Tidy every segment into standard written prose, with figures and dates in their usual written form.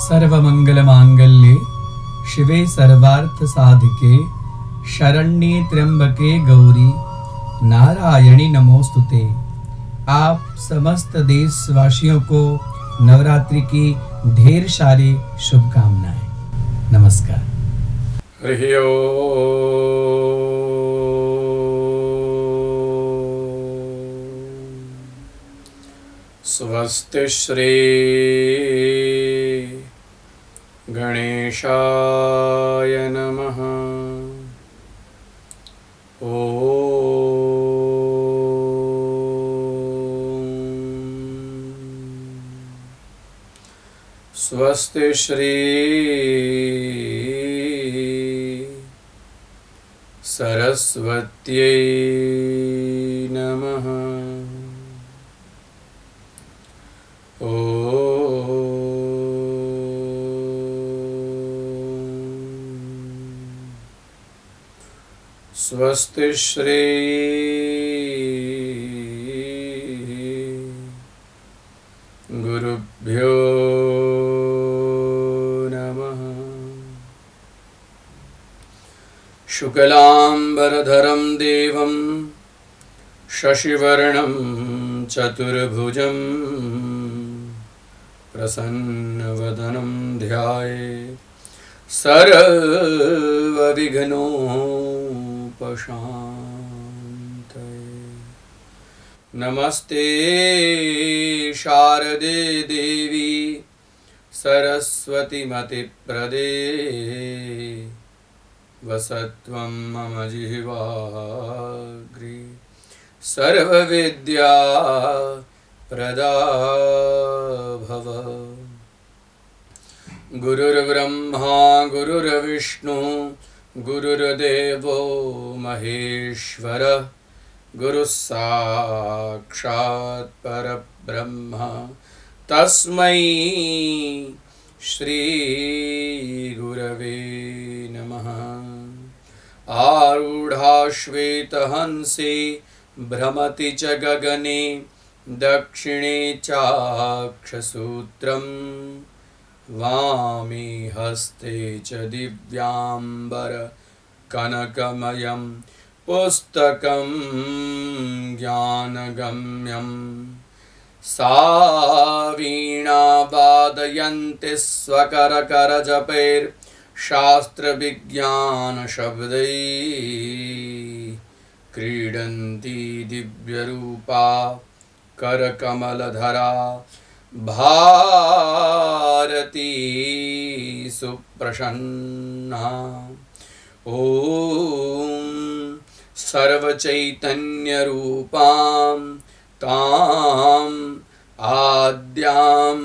सर्वमंगलमांगल्ये शिवे सर्वार्थ साधिके शरण्ये त्र्यंबके गौरी नारायणी नमोस्तुते। आप समस्त देशवासियों को नवरात्रि की ढेर सारी शुभकामनाएं। नमस्कार। हरि ओम। स्वस्ति श्री गणेशाय नमः। स्वस्ति श्री सरस्वत्यै नमः। स्वस्ति श्री गुरुभ्यो नमः। शुक्लांबरधरं देवं शशिवर्णं चतुर्भुजं प्रसन्नवदनं ध्यायेत् सर्वविघ्नोपशान्तये। नमस्ते शारदे देवी सरस्वती मतिप्रदे वसत्वं मम जिह्वाग्रे सर्वविद्या प्रदा भव। गुरुर्ब्रह्मा गुरुर्विष्णु गुरुर्देवो महेश्वर गुरुस्साक्षात् परब्रह्म तस्मै श्री गुरवे नमः। आरूढाश्वेतहंसे भ्रमति च गगने दक्षिणे चाक्षसूत्रं वामे हस्ते च दिव्याम्बर कनकमयं पुस्तकं ज्ञानगम्यं। सा वीणा वादयन्ति स्वकरकरजपैर्शास्त्रविज्ञानशब्दैः क्रीडन्ती दिव्यरूपा करकमलधरा भारती सुप्रसन्ना। ॐ सर्वचैतन्यरूपां तां आद्यां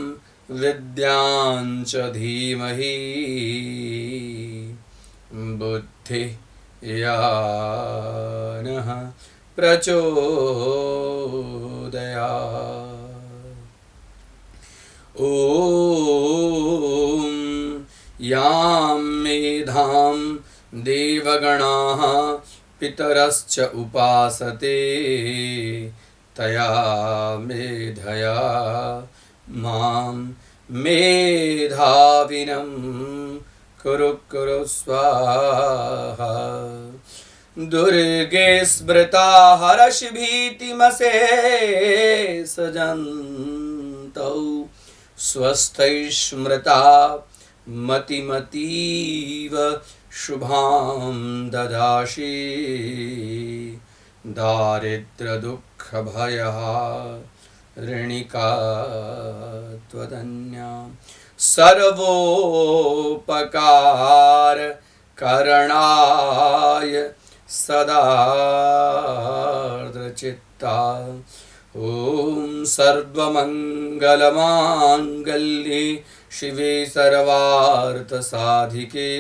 विद्यां च धीमहि बुद्धियानः प्रचोदयात्। ॐ यां मेधां देवगणाः पितरश्च उपासते तया मेधया मां मेधाविनं कुरु कुरु स्वाहा। दुर्गे स्मृता हर्षभीतिमशेषजन्तौ स्वस्थैः स्मृता मतिमतीव शुभां ददासि। दारिद्र्यदुःखभयहारिणिका त्वदन्या सर्वोपकार करणाय सदार्द्रचित्ता। ॐ सर्वमङ्गलमाङ्गल्ये शिवे सर्वार्थसाधिके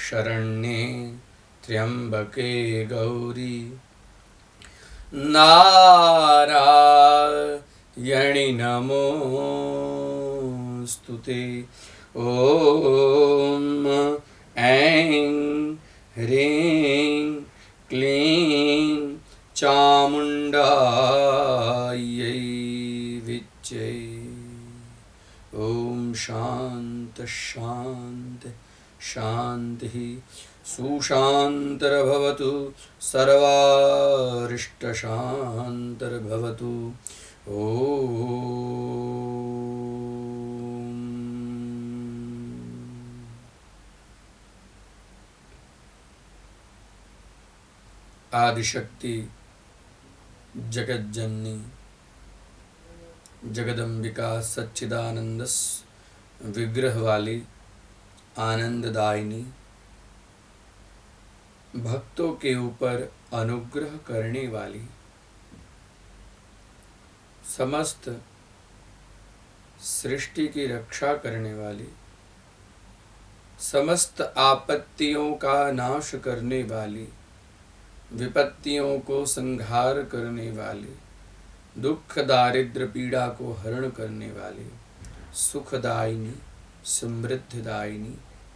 शरण्ये त्र्यंबके गौरी नारायणि नमोस्तुते। ॐ ऐं ह्रीं क्लीं चामुण्डायै विच्चे। ॐ ओम शांत शांत शांति सुशांतिर्भवतु सर्वारिष्टशांतिर्भवतु। ओम। आदिशक्ति जगज्जननी जगदम्बिका सच्चिदानंद विग्रह वाली आनंददायिनी भक्तों के ऊपर अनुग्रह करने वाली समस्त सृष्टि की रक्षा करने वाली समस्त आपत्तियों का नाश करने वाली विपत्तियों को संहार करने वाली दुख दारिद्र पीड़ा को हरण करने वाली सुखदायिनी समृद्धिदायिनी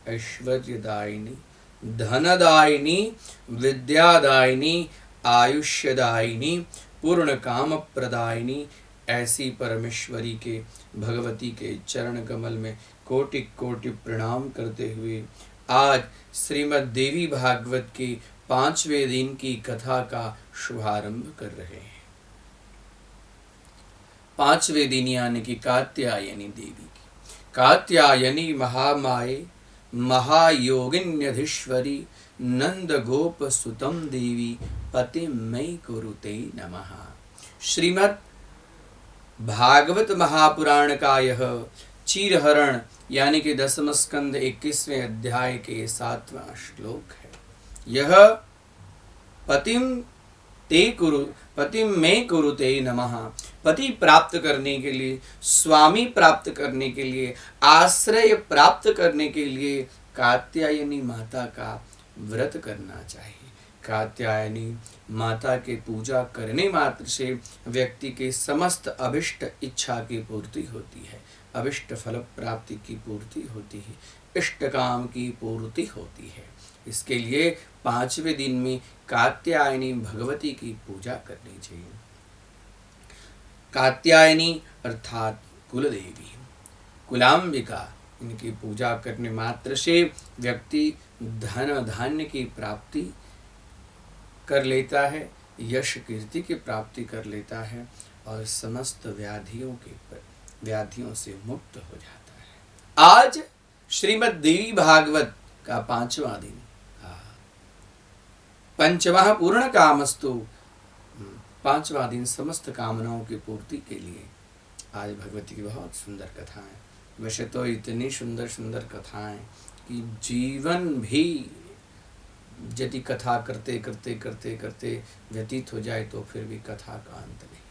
ऐश्वर्यदायिनी धनदायिनी विद्यादायिनी आयुष्यदायिनी पूर्ण काम प्रदायिनी ऐसी परमेश्वरी के भगवती के चरण कमल में कोटि कोटि प्रणाम करते हुए आज श्रीमद् देवी भागवत के 5वें दिन की कथा का शुभारंभ कर रहे हैं। 5वें दिन यानी कि कात्यायनी देवी की। कात्यायनी महामाये महायोगिन्यधीश्वरी नंद गोप सुतम देवी पति मई कुरुते नमः। श्रीमद् भागवत महापुराण का यह चीरहरण यानी कि 10वां स्कंद 21वें अध्याय के 7वां श्लोक है। यह पतिम में कुरुते नमः। पति प्राप्त करने के लिए स्वामी प्राप्त करने के लिए आश्रय प्राप्त करने के लिए कात्यायनी माता का व्रत करना चाहिए। कात्यायनी माता के पूजा करने मात्र से व्यक्ति के समस्त अभिष्ट इच्छा की पूर्ति होती है, अभिष्ट फल प्राप्ति की पूर्ति होती है, इष्ट काम की पूर्ति होती है। इसके लिए 5वें दिन में कात्यायनी भगवती की पूजा करनी चाहिए। कात्यायनी अर्थात कुलदेवी कुलाम्बिका, इनकी पूजा करने मात्र से व्यक्ति धन धान्य की प्राप्ति कर लेता है, यश कीर्ति की प्राप्ति कर लेता है और समस्त व्याधियों से मुक्त हो जाता है। आज श्रीमद् देवी भागवत का 5वां दिन, पंचमः पूर्ण कामस्तु, 5वां दिन समस्त कामनाओं की पूर्ति के लिए। आज भगवती की बहुत सुंदर कथाएं, वैसे तो इतनी सुंदर सुंदर कथाएं कि जीवन भी यदि कथा करते करते करते करते व्यतीत हो जाए तो फिर भी कथा का अंत नहीं,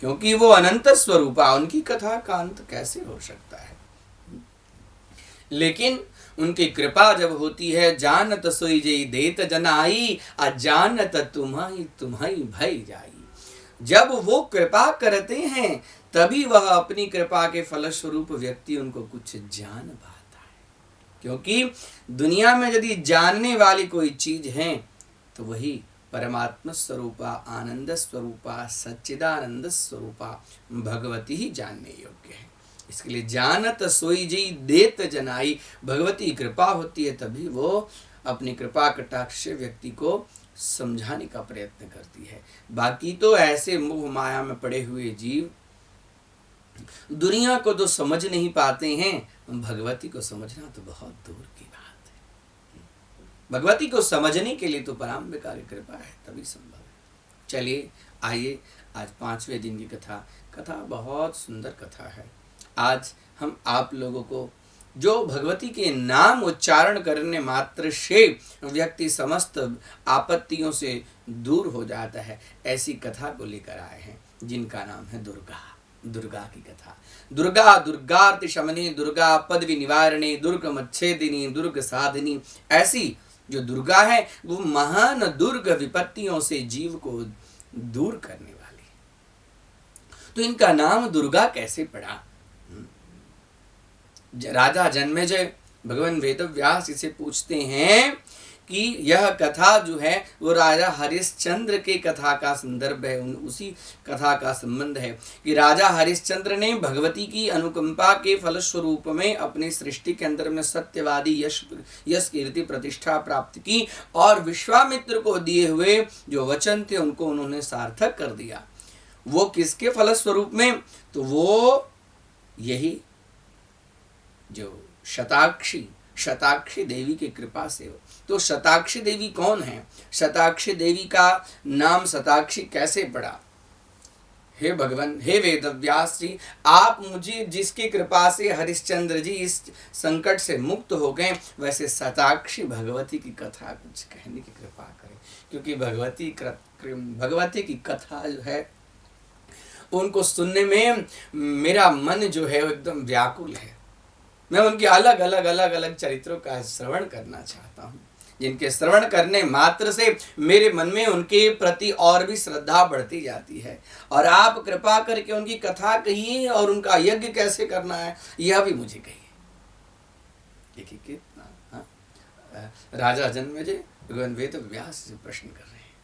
क्योंकि वो अनंत स्वरूपा, उनकी कथा का अंत कैसे हो सकता है। लेकिन उनकी कृपा जब होती है, जानत सोई जई देत जनाई, अजानत तुम्हारी तुम्हारी भय जाई। जब वो कृपा करते हैं तभी वह अपनी कृपा के फलस्वरूप व्यक्ति उनको कुछ जान पाता है, क्योंकि दुनिया में यदि जानने वाली कोई चीज है तो वही परमात्मा स्वरूपा, आनंद स्वरूपा, सच्चिदानंद स्वरूपा भगवती ही जानने योग्य है। इसके लिए जानत सोई जी देत जनाई, भगवती कृपा होती है तभी वो अपनी कृपा कटाक्ष से व्यक्ति को समझाने का प्रयत्न करती है। बाकी तो ऐसे मोह माया में पड़े हुए जीव दुनिया को तो समझ नहीं पाते हैं, भगवती को समझना तो बहुत दूर की बात है। भगवती को समझने के लिए तो पराम्बिका की कृपा है तभी संभव है। चलिए आइए, आज 5वें दिन की कथा बहुत सुंदर कथा है। आज हम आप लोगों को जो भगवती के नाम उच्चारण करने मात्र से व्यक्ति समस्त आपत्तियों से दूर हो जाता है, ऐसी कथा को लेकर आए हैं जिनका नाम है दुर्गा। दुर्गा की कथा। दुर्गा दुर्गार्ति शमनी, दुर्गा पदवी निवारणी, दुर्ग मच्छेदिनी, दुर्ग साधिनी। ऐसी जो दुर्गा है वो महान दुर्ग विपत्तियों से जीव को दूर करने वाली। तो इनका नाम दुर्गा कैसे पड़ा? राजा जन्मेजय भगवान वेदव्यास इसे पूछते हैं कि यह कथा जो है वो राजा हरिश्चंद्र के कथा का संदर्भ है, उसी कथा का संबंध है कि राजा हरिश्चंद्र ने भगवती की अनुकंपा के फलस्वरूप में अपनी सृष्टि के अंदर में सत्यवादी यश कीर्ति प्रतिष्ठा प्राप्त की और विश्वामित्र को दिए हुए जो वचन थे उनको उन्होंने सार्थक कर दिया। वो किसके फलस्वरूप में? तो वो यही जो शताक्षी देवी की कृपा से हो। तो शताक्षी देवी कौन है? शताक्षी देवी का नाम शताक्षी कैसे पड़ा? हे भगवान, हे वेदव्यास जी, आप मुझे जिसकी कृपा से हरिश्चंद्र जी इस संकट से मुक्त हो गए, वैसे शताक्षी भगवती की कथा कुछ कहने की कृपा करें, क्योंकि भगवती की कथा जो है उनको सुनने में मेरा मन जो है वो एकदम व्याकुल है। मैं उनके अलग अलग चरित्रों का श्रवण करना चाहता हूँ, जिनके श्रवण करने मात्र से मेरे मन में उनके प्रति और भी श्रद्धा बढ़ती जाती है। और आप कृपा करके उनकी कथा कहिए और उनका यज्ञ कैसे करना है यह भी मुझे कहिए। देखिए कितना राजा जन्मेजय भगवान वेदव्यास से प्रश्न कर रहे हैं।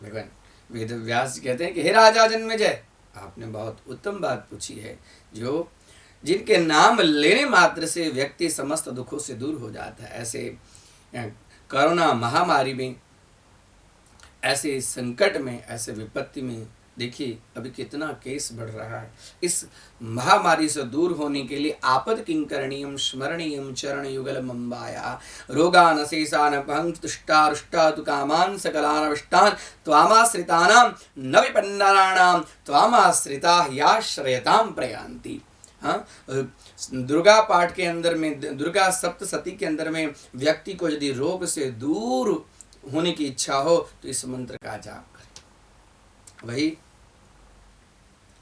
भगवान वेदव्यास कहते हैं कि हे राजा जन्मेजय, आपने बहुत उत्तम बात पूछी है, जो जिनके नाम लेने मात्र से व्यक्ति समस्त दुखों से दूर हो जाता है। ऐसे कोरोना महामारी में, ऐसे संकट में, ऐसे विपत्ति में देखिए अभी कितना केस बढ़ रहा है। इस महामारी से दूर होने के लिए आपद किंकरणीयम स्मरणीयम चरण युगल अम्बाया रोगान शेषान तुष्टा तु कामान सकलानविष्टान त्वामाश्रितानां न विपन्नराणां त्वामाश्रिता याश्रयतां प्रयान्ति। हाँ, दुर्गा पाठ के अंदर में, दुर्गा सप्तशती के अंदर में व्यक्ति को यदि रोग से दूर होने की इच्छा हो तो इस मंत्र का जाप करें। वही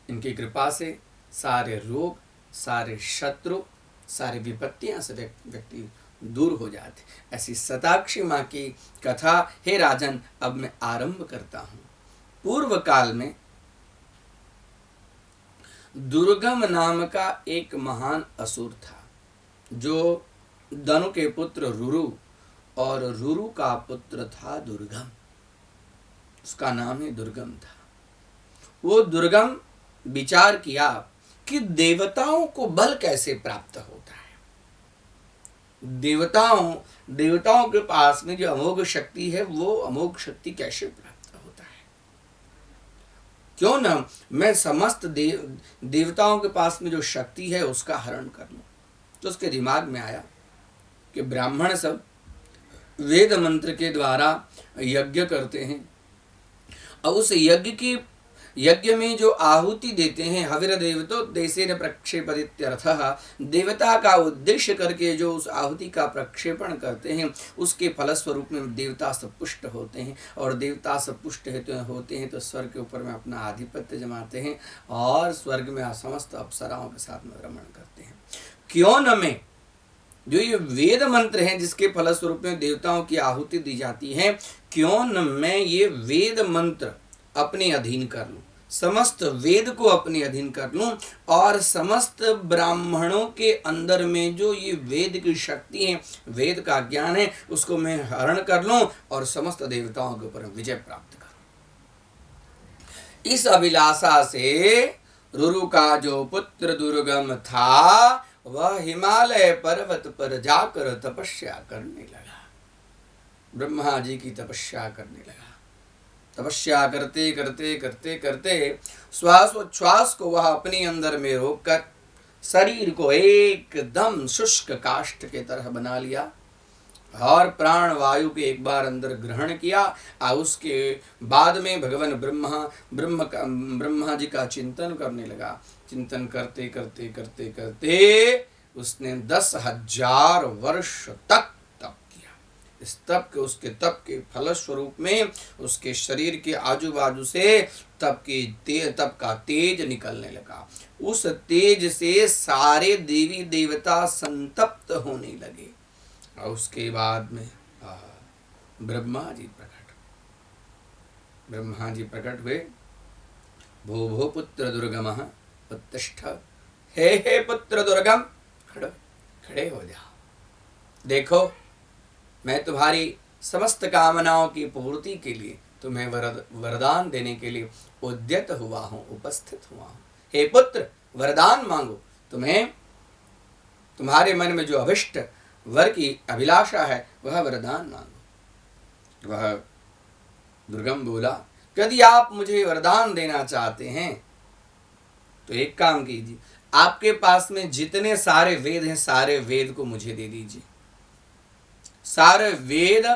इनकी कृपा से सारे रोग, सारे शत्रु, सारी विपत्तियां से व्यक्ति दूर हो जाते। ऐसी शताक्षी माँ की कथा हे राजन अब मैं आरंभ करता हूँ। पूर्व काल में दुर्गम नाम का एक महान असुर था, जो दनु के पुत्र रुरु और रुरु का पुत्र था दुर्गम। उसका नाम ही दुर्गम था। वो दुर्गम विचार किया कि देवताओं को बल कैसे प्राप्त होता है, देवताओं के पास में जो अमोघ शक्ति है वो अमोघ शक्ति कैसे प्राप्त होता है। क्यों न मैं समस्त देवताओं के पास में जो शक्ति है उसका हरण कर लूं। तो उसके दिमाग में आया कि ब्राह्मण सब वेद मंत्र के द्वारा यज्ञ करते हैं और उस यज्ञ में जो आहुति देते हैं, हविर देवतो देशेन प्रक्षेपदित्यर्थः, देवता का उद्देश्य करके जो उस आहुति का प्रक्षेपण करते हैं उसके फलस्वरूप में देवता सब पुष्ट होते हैं। और देवता सब पुष्ट होते हैं तो स्वर्ग के ऊपर में अपना आधिपत्य जमाते हैं और स्वर्ग में समस्त अप्सराओं के साथ में भ्रमण करते हैं। क्यों न मैं जो ये वेद मंत्र हैं जिसके फलस्वरूप में देवताओं की आहुति दी जाती है, क्यों न मैं ये वेद मंत्र अपने अधीन कर लूं, समस्त वेद को अपने अधीन कर लूं और समस्त ब्राह्मणों के अंदर में जो ये वेद की शक्ति है, वेद का ज्ञान है, उसको मैं हरण कर लूं और समस्त देवताओं के ऊपर विजय प्राप्त करूं। इस अभिलाषा से रुरु का जो पुत्र दुर्गम था वह हिमालय पर्वत पर जाकर तपस्या करने लगा। ब्रह्मा जी की तपस्या करने लगा। तपस्या करते करते करते करते श्वासोच्छ्वास को वह अपने अंदर में रोककर शरीर को एकदम शुष्क काष्ठ के तरह बना लिया और प्राण वायु के एक बार अंदर ग्रहण किया। और उसके बाद में भगवान ब्रह्मा जी का चिंतन करने लगा। चिंतन करते करते करते करते उसने 10,000 वर्ष तक तप किया। इस उसके तप के फलस्वरूप में उसके शरीर के आजू बाजू से तप का तेज निकलने लगा। उस तेज से सारे देवी देवता संतप्त होने लगे। और उसके बाद में ब्रह्मा जी प्रकट हुए। भो भो पुत्र दुर्गमः उत्तिष्ठ, हे पुत्र दुर्गम, खड़े हो जाओ। देखो मैं तुम्हारी समस्त कामनाओं की पूर्ति के लिए तुम्हें वरदान देने के लिए उद्यत हुआ हूँ, उपस्थित हुआ हूँ। हे पुत्र, वरदान मांगो। तुम्हें तुम्हारे मन में जो अभिष्ट वर की अभिलाषा है वह वरदान मांगो। वह दुर्गम बोला, यदि आप मुझे वरदान देना चाहते हैं तो एक काम कीजिए, आपके पास में जितने सारे वेद हैं सारे वेद को मुझे दे दीजिए। सारे वेद,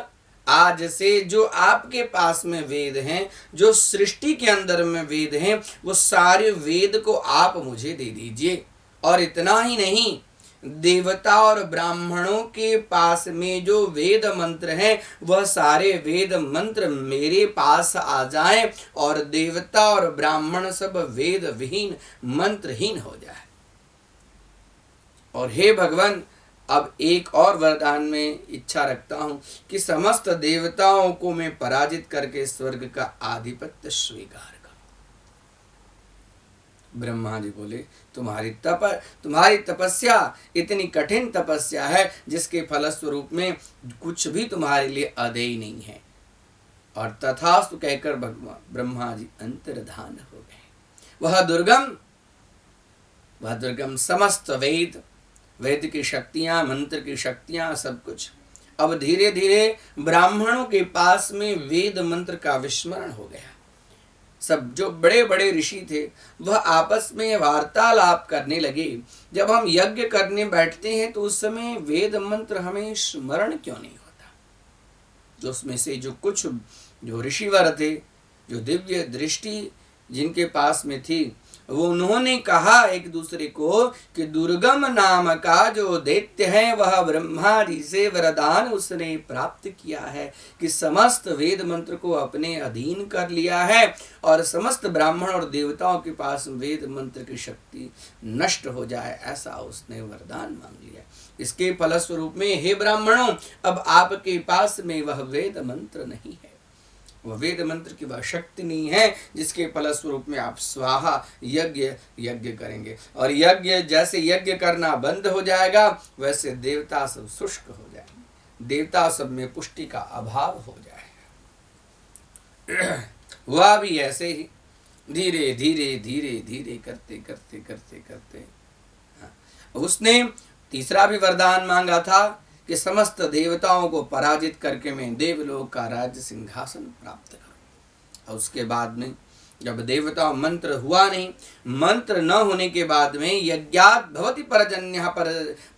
आज से जो आपके पास में वेद हैं, जो सृष्टि के अंदर में वेद हैं, वो सारे वेद को आप मुझे दे दीजिए। और इतना ही नहीं, देवता और ब्राह्मणों के पास में जो वेद मंत्र हैं वह सारे वेद मंत्र मेरे पास आ जाएं और देवता और ब्राह्मण सब वेद विहीन मंत्रहीन हो जाए। और हे भगवान, अब एक और वरदान में इच्छा रखता हूं कि समस्त देवताओं को मैं पराजित करके स्वर्ग का आधिपत्य स्वीकार करूं। ब्रह्मा जी बोले, तुम्हारी तपस्या इतनी कठिन तपस्या है जिसके फलस्वरूप में कुछ भी तुम्हारे लिए अदेय नहीं है। और तथास्तु कहकर ब्रह्मा जी अंतर्धान हो गए। वह दुर्गम समस्त वेद की शक्तियां, मंत्र की शक्तियां, सब कुछ अब धीरे धीरे ब्राह्मणों के पास में वेद मंत्र का विस्मरण हो गया। सब जो बड़े बड़े ऋषि थे वह आपस में वार्तालाप करने लगे। जब हम यज्ञ करने बैठते हैं तो उस समय वेद मंत्र हमें स्मरण क्यों नहीं होता। तो उसमें से जो ऋषिवर थे, जो दिव्य दृष्टि जिनके पास में थी, वो उन्होंने कहा एक दूसरे को कि दुर्गम नाम का जो दैत्य है वह ब्रह्मा जी से वरदान उसने प्राप्त किया है कि समस्त वेद मंत्र को अपने अधीन कर लिया है और समस्त ब्राह्मण और देवताओं के पास वेद मंत्र की शक्ति नष्ट हो जाए, ऐसा उसने वरदान मांग लिया। इसके फलस्वरूप में हे ब्राह्मणों, अब आपके पास में वह वेद मंत्र नहीं है, वह वेद मंत्र की वह शक्ति नहीं है जिसके फलस्वरूप में आप स्वाहा यज्ञ करेंगे। और जैसे यज्ञ करना बंद हो जाएगा वैसे देवता सब शुष्क हो जाएंगे, देवता सब में पुष्टि का अभाव हो जाएगा। वह भी ऐसे ही धीरे धीरे धीरे धीरे करते करते करते करते उसने तीसरा भी वरदान मांगा था कि समस्त देवताओं को पराजित करके मैं देवलोक का राज्य सिंहासन प्राप्त करूं। और उसके बाद में जब देवता मंत्र हुआ नहीं, मंत्र न होने के बाद में यज्ञात भवति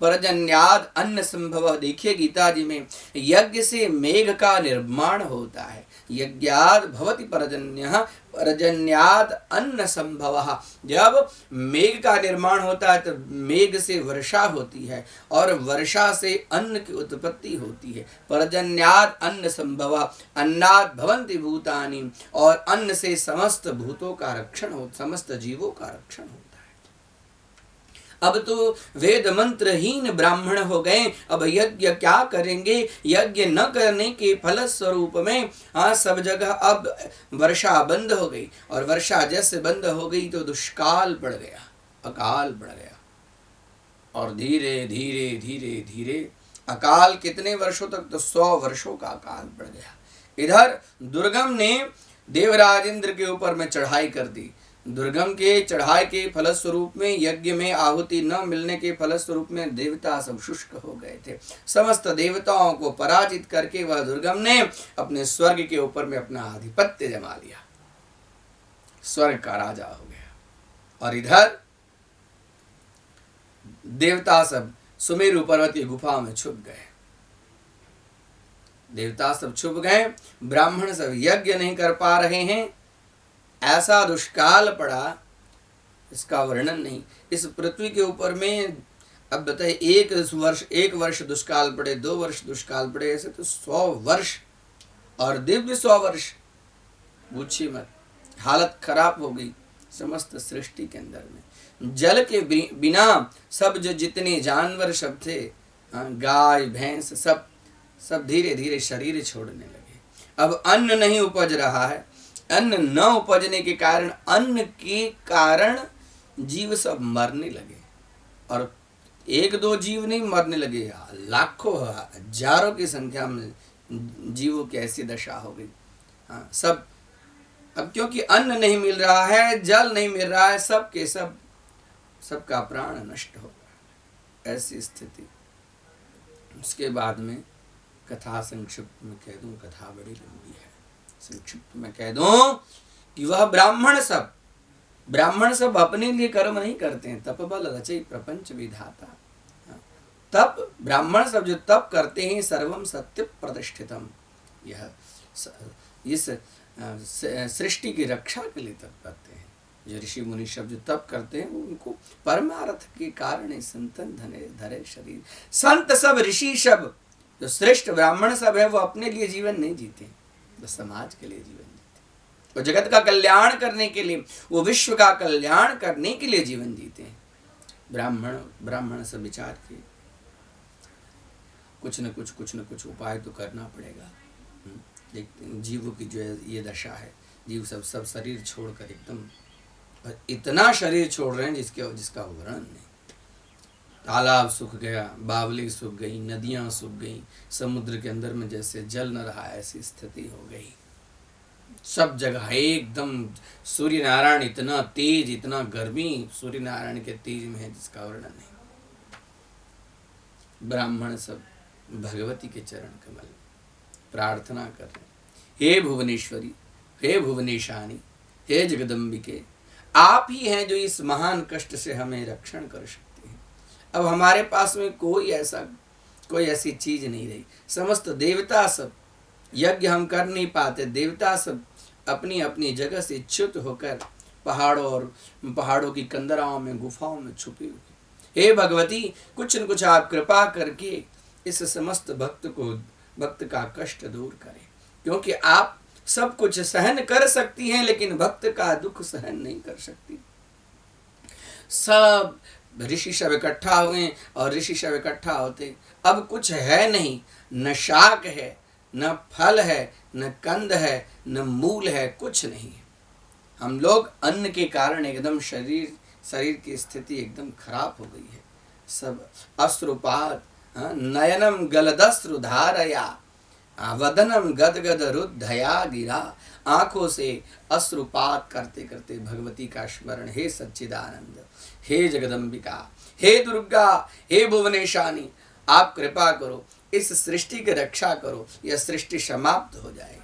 परजन्याद अन्न संभव। देखिए गीता जी में यज्ञ से मेघ का निर्माण होता है। यज्ञात भवति पर्जन्याद अन्न संभव। जब मेघ का निर्माण होता है तो मेघ से वर्षा होती है और वर्षा से अन्न की उत्पत्ति होती है। पर्जन्याद अन्न संभव, अन्नाद भवन्ति भूतानि। और अन्न से समस्त भूतों का रक्षण हो, समस्त जीवों का रक्षण होता है। अब तो वेद मंत्रहीन ब्राह्मण हो गए, अब यज्ञ क्या करेंगे। यज्ञ न करने के फलस्वरूप में सब जगह अब वर्षा बंद हो गई और वर्षा जैसे बंद हो गई तो दुष्काल पड़ गया, अकाल पड़ गया। और धीरे धीरे धीरे धीरे अकाल कितने वर्षों तक, तो 100 वर्षों का अकाल पड़ गया। इधर दुर्गम ने देवराज इंद्र के ऊपर में चढ़ाई कर दी। दुर्गम के चढ़ाई के फलस्वरूप में यज्ञ में आहुति न मिलने के फलस्वरूप में देवता सब शुष्क हो गए थे। समस्त देवताओं को पराजित करके वह दुर्गम ने अपने स्वर्ग के ऊपर में अपना आधिपत्य जमा लिया, स्वर्ग का राजा हो गया। और इधर देवता सब सुमेरु पर्वत की गुफा में छुप गए। देवता सब छुप गए, ब्राह्मण सब यज्ञ नहीं कर पा रहे हैं। ऐसा दुष्काल पड़ा, इसका वर्णन नहीं। इस पृथ्वी के ऊपर में अब बताइए, एक वर्ष दुष्काल पड़े, 2 वर्ष दुष्काल पड़े, ऐसे तो 100 वर्ष और दिव्य 100 वर्ष, पूछिए मत। हालत खराब हो गई समस्त सृष्टि के अंदर में। जल के बिना सब जो जितने जानवर सब थे, गाय भैंस सब धीरे धीरे शरीर छोड़ने लगे। अब अन्न नहीं उपज रहा है। अन्न न उपजने के कारण, अन्न के कारण जीव सब मरने लगे। और एक दो जीव नहीं मरने लगे, लाखों हजारों की संख्या में जीवों की ऐसी दशा हो गई। हाँ, सब अब क्योंकि अन्न नहीं मिल रहा है, जल नहीं मिल रहा है, सबका प्राण नष्ट हो रहा है, ऐसी स्थिति। उसके बाद में कथा संक्षिप्त में कह दूं, कथा बड़ी लंबी है, संक्षिप्त में कह दूं कि वह ब्राह्मण सब अपने लिए कर्म नहीं करते हैं। तप बल रचय प्रपंच विधाता। तप ब्राह्मण सब जो तप करते हैं, सर्वम सत्य प्रतिष्ठितम, यह इस सृष्टि की रक्षा के लिए तप करते हैं। जो ऋषि मुनि सब जो तप करते हैं, वो उनको परमार्थ के कारण संतन धने धरे शरीर। संत सब, ऋषि सब, जो श्रेष्ठ ब्राह्मण सब है, वो अपने लिए जीवन नहीं जीते, वो समाज के लिए जीवन जीते, वो जगत का कल्याण करने के लिए, वो विश्व का कल्याण करने के लिए जीवन जीते हैं। ब्राह्मण सब विचार किए, कुछ न कुछ उपाय तो करना पड़ेगा। जीवों की जो है ये दशा है, जीव सब शरीर छोड़कर एकदम इतना शरीर छोड़ रहे हैं जिसका वर्णन नहीं। तालाब सूख गया, बावली सूख गई, नदियां सूख गई, समुद्र के अंदर में जैसे जल न रहा, ऐसी स्थिति हो गई। सब जगह एकदम सूर्य नारायण इतना तेज, इतना गर्मी सूर्य नारायण के तेज में है जिसका वर्णन नहीं। ब्राह्मण सब भगवती के चरण कमल प्रार्थना कर रहे, हे भुवनेश्वरी, हे भुवनेशानी, हे जगदम्बिके, आप ही हैं जो इस महान कष्ट से हमें रक्षण कर सकते हैं। अब हमारे पास में कोई ऐसी चीज नहीं रही। समस्त देवता सब, यज्ञ हम कर नहीं पाते, देवता सब अपनी अपनी जगह से च्युत होकर पहाड़ों की कंदराओं में, गुफाओं में छुपे हुए। हे भगवती, कुछ न कुछ आप कृपा करके इस समस्त भक्त का कष्ट दूर करें, क्योंकि आप सब कुछ सहन कर सकती हैं, लेकिन भक्त का दुख सहन नहीं कर सकती। सब ऋषि सब इकट्ठा हुए, और ऋषि सब इकट्ठा होते, अब कुछ है नहीं, न शाक है, न फल है, न कंद है, न मूल है, कुछ नहीं है। हम लोग अन्न के कारण एकदम शरीर की स्थिति एकदम खराब हो गई है। सब अश्रुपात, नयनम गलदश्रु धारया, वदनम गदगद रुद्धया गिरा, आंखों से अश्रुपात करते करते भगवती का स्मरण, हे सच्चिदानंद, हे जगदम्बिका, हे दुर्गा, हे भुवनेशानी, आप कृपा करो, इस सृष्टि की रक्षा करो, यह सृष्टि समाप्त हो जाएगी।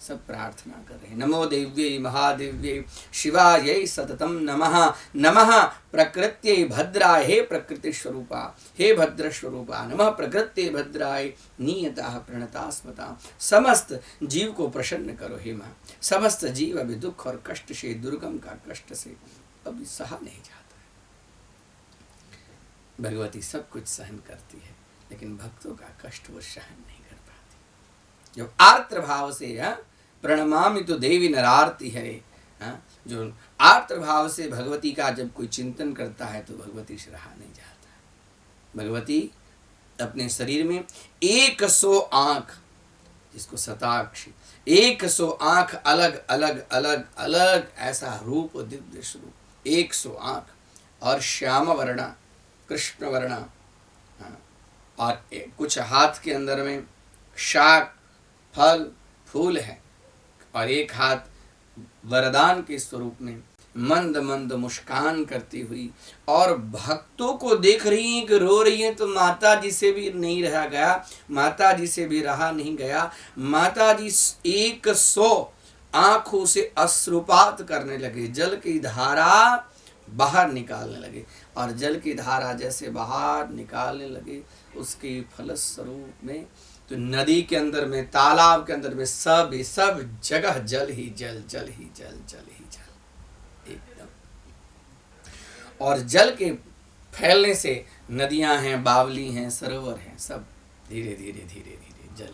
सब प्रार्थना कर रहे हैं। नमो देव्यै महादेव्यै शिवायै सततम नमः, नमः प्रकृत्यै भद्राय, हे प्रकृति स्वरूपा, हे भद्र स्वरूपा, नमः प्रकृत्यै भद्राय नियतः प्रणता स्मता। समस्त जीव को प्रसन्न करो हे माँ। समस्त जीव अभी दुख और कष्ट से, दुर्गम का कष्ट से अभी सहा नहीं जाता है। भगवती सब कुछ सहन करती है, लेकिन भक्तों का कष्ट वो सहन नहीं कर पाती। जब आर्त्र भाव से प्रणमामि तो देवी नरार्ति हरे, जो आर्त्र भाव से भगवती का जब कोई चिंतन करता है, तो भगवती से रहा नहीं जाता। भगवती अपने शरीर में 100 आंख, जिसको शताक्षी, 100 आंख, अलग अलग अलग अलग ऐसा रूप, दिव्य स्वरूप, 100 आंख, और श्याम वर्णा, कृष्ण वर्णा, और कुछ हाथ के अंदर में शाक, फल, फूल है, और एक हाथ वरदान के स्वरूप में मंद मंद मुस्कान करती हुई, और भक्तों को देख रही हैं कि रो रही हैं, तो माता जी से भी नहीं रहा गया, माता जी से भी रहा नहीं गया। माता जी 100 आंखों से अश्रुपात करने लगे, जल की धारा बाहर निकालने लगे, और जल की धारा जैसे बाहर निकालने लगे, उसके फलस्वरूप में तो नदी के अंदर में, तालाब के अंदर में, सब जगह जल ही जल, जल ही जल, जल ही जल एकदम। और जल के फैलने से नदियां हैं, बावली हैं, सरोवर हैं, सब धीरे धीरे धीरे धीरे जल हो गए।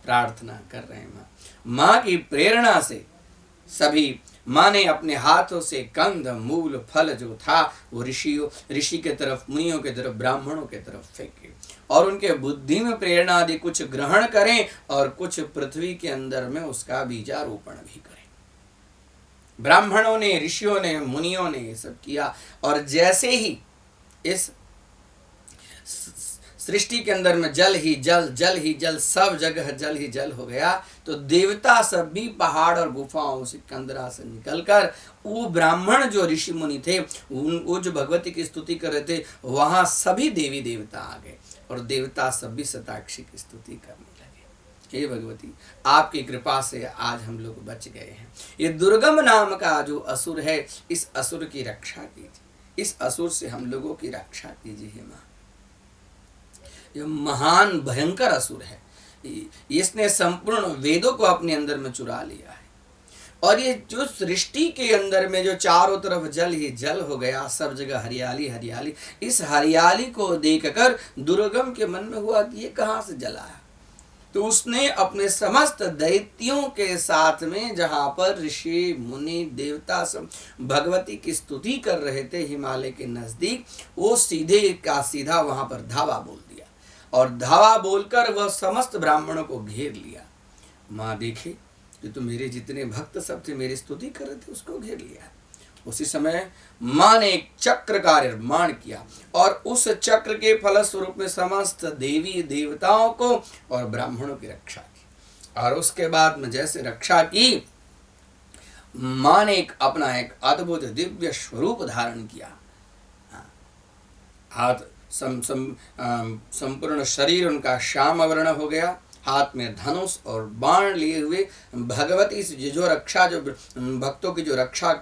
प्रार्थना कर रहे हैं माँ की प्रेरणा से सभी माँ ने अपने हाथों से कंद, मूल, फल जो था वो ऋषि के तरफ, मुनियों के तरफ, ब्राह्मणों के तरफ फेंके, और उनके बुद्धि में प्रेरणा आदि कुछ ग्रहण करें, और कुछ पृथ्वी के अंदर में उसका बीजारोपण भी करें। ब्राह्मणों ने, ऋषियों ने, मुनियों ने ये सब किया, और जैसे ही इस सृष्टि के अंदर में जल ही जल, जल ही जल, सब जगह जल ही जल हो गया, तो देवता सब भी पहाड़ और गुफाओं से कंदरा से निकलकर वो ब्राह्मण जो ऋषि मुनि थे वो जो भगवती की स्तुति कर रहे थे, वहां सभी देवी देवता आ गए और देवता सब भी शताक्षी की स्तुति करने लगे। हे भगवती, आपकी कृपा से आज हम लोग बच गए हैं। ये दुर्गम नाम का जो असुर है, इस असुर की रक्षा कीजिए, इस असुर से हम लोगों की रक्षा कीजिए हे माँ। ये महान भयंकर असुर है, इसने संपूर्ण वेदों को अपने अंदर में चुरा लिया है। और ये जो सृष्टि के अंदर में जो चारों तरफ जल ही जल हो गया, सब जगह हरियाली हरियाली, इस हरियाली को देखकर दुर्गम के मन में हुआ कि ये कहाँ से जल आया। तो उसने अपने समस्त दैत्यों के साथ में, जहां पर ऋषि मुनि देवता सब भगवती की स्तुति कर रहे थे हिमालय के नजदीक, वो सीधे का सीधा वहां पर धावा बोल दिया और धावा बोलकर वह समस्त ब्राह्मणों को घेर लिया। माँ देखे कि तो मेरे जितने भक्त सब थे मेरी स्तुति कर रहे थे, उसको घेर लिया। उसी समय माँ ने एक चक्र का निर्माण किया और उस चक्र के फलस्वरूप में समस्त देवी देवताओं को और ब्राह्मणों की रक्षा की। और उसके बाद में जैसे रक्षा की, माँ ने अपना एक अद्भुत दिव्य स्वरूप धारण किया। हाथ संपूर्ण शरीर उनका श्याम वर्ण हो गया, हाथ में धनुष और बाण लिए हुए भगवती से जो रक्षा, जो भक्तों की जो रक्षा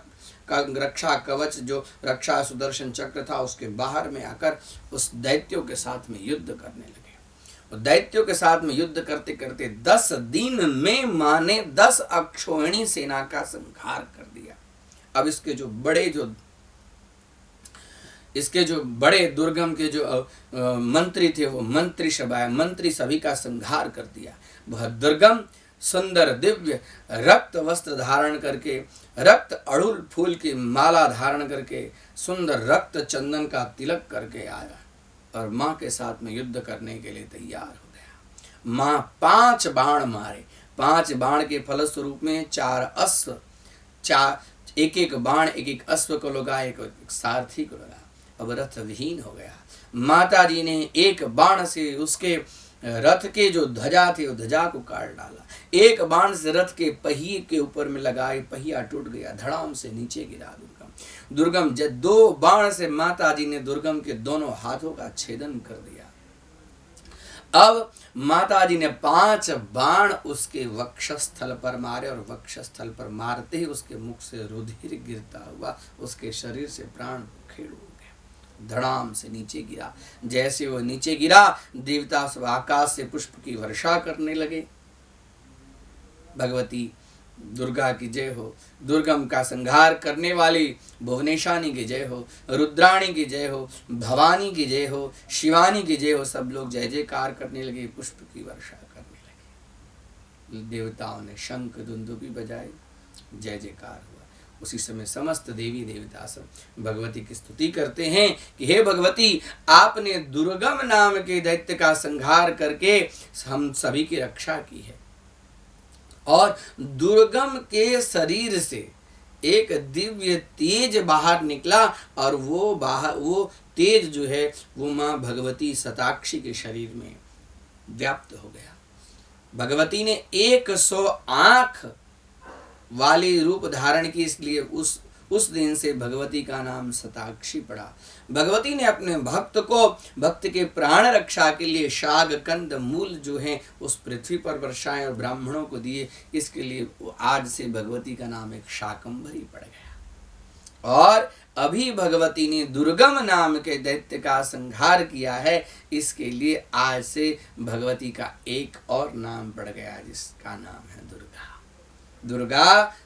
कवच, जो रक्षा सुदर्शन चक्र था, उसके बाहर में आकर उस दैत्यों के साथ में युद्ध करने लगे। और दैत्यों के साथ में युद्ध करते करते 10 दिन में माँ ने 10 अक्षौहिणी सेना का संहार कर दिया। अब इसके जो बड़े दुर्गम के जो मंत्री थे, वो मंत्री सभी का संहार कर दिया। वह दुर्गम सुंदर दिव्य रक्त वस्त्र धारण करके, रक्त अड़ुल फूल की माला धारण करके, सुंदर रक्त चंदन का तिलक करके आया और माँ के साथ में युद्ध करने के लिए तैयार हो गया। माँ 5 बाण मारे, 5 बाण के फलस्वरूप में 4 अश्व, एक बाण एक अश्व को लगा, एक सारथी को लगा। अब रथ विहीन हो गया। माता जी ने एक बाण से उसके रथ के जो ध्वजा थे, वो ध्वजा को काट डाला। एक बाण से रथ के पहिए के ऊपर में लगाए, पहिया टूट गया, धड़ाम से नीचे गिरा दुर्गम। 2 बाण से माता जी ने दुर्गम के दोनों हाथों का छेदन कर दिया। अब माता जी ने 5 बाण उसके वक्षस्थल पर मारे और वक्षस्थल पर मारते ही उसके मुख से रुधिर गिरता हुआ उसके शरीर से प्राण खेड़ हो गए, धड़ाम से नीचे गिरा। जैसे वो नीचे गिरा, देवता सब आकाश से पुष्प की वर्षा करने लगे। भगवती दुर्गा की जय हो, दुर्गम का संहार करने वाली भुवनेशानी की जय हो, रुद्राणी की जय हो, भवानी की जय हो, शिवानी की जय हो। सब लोग जय जयकार करने लगे, पुष्प की वर्षा करने लगे। देवताओं ने शंख दुंदुभी बजाए, जय जयकार हुआ। उसी समय समस्त देवी देवता सब भगवती की स्तुति करते हैं कि हे भगवती, आपने दुर्गम नाम के दैत्य का संहार करके हम सभी की रक्षा की है। और दुर्गम के शरीर से एक दिव्य तेज बाहर निकला और वो तेज जो है वो माँ भगवती शताक्षी के शरीर में व्याप्त हो गया। भगवती ने 100 आँख वाली रूप धारण की, इसलिए उस दिन से भगवती का नाम शताक्षी पड़ा। भगवती ने अपने भक्त के प्राण रक्षा के लिए शाग कंद मूल जो हैं उस पृथ्वी पर वर्षाएं और ब्राह्मणों को दिए। इसके लिए आज से भगवती का नाम एक शाकंभरी पड़ गया। और अभी भगवती ने दुर्गम नाम के दैत्य का संहार किया है, इसके लिए आज से भगवती का एक और नाम पड़ गया, जिसका नाम है दुर्गा।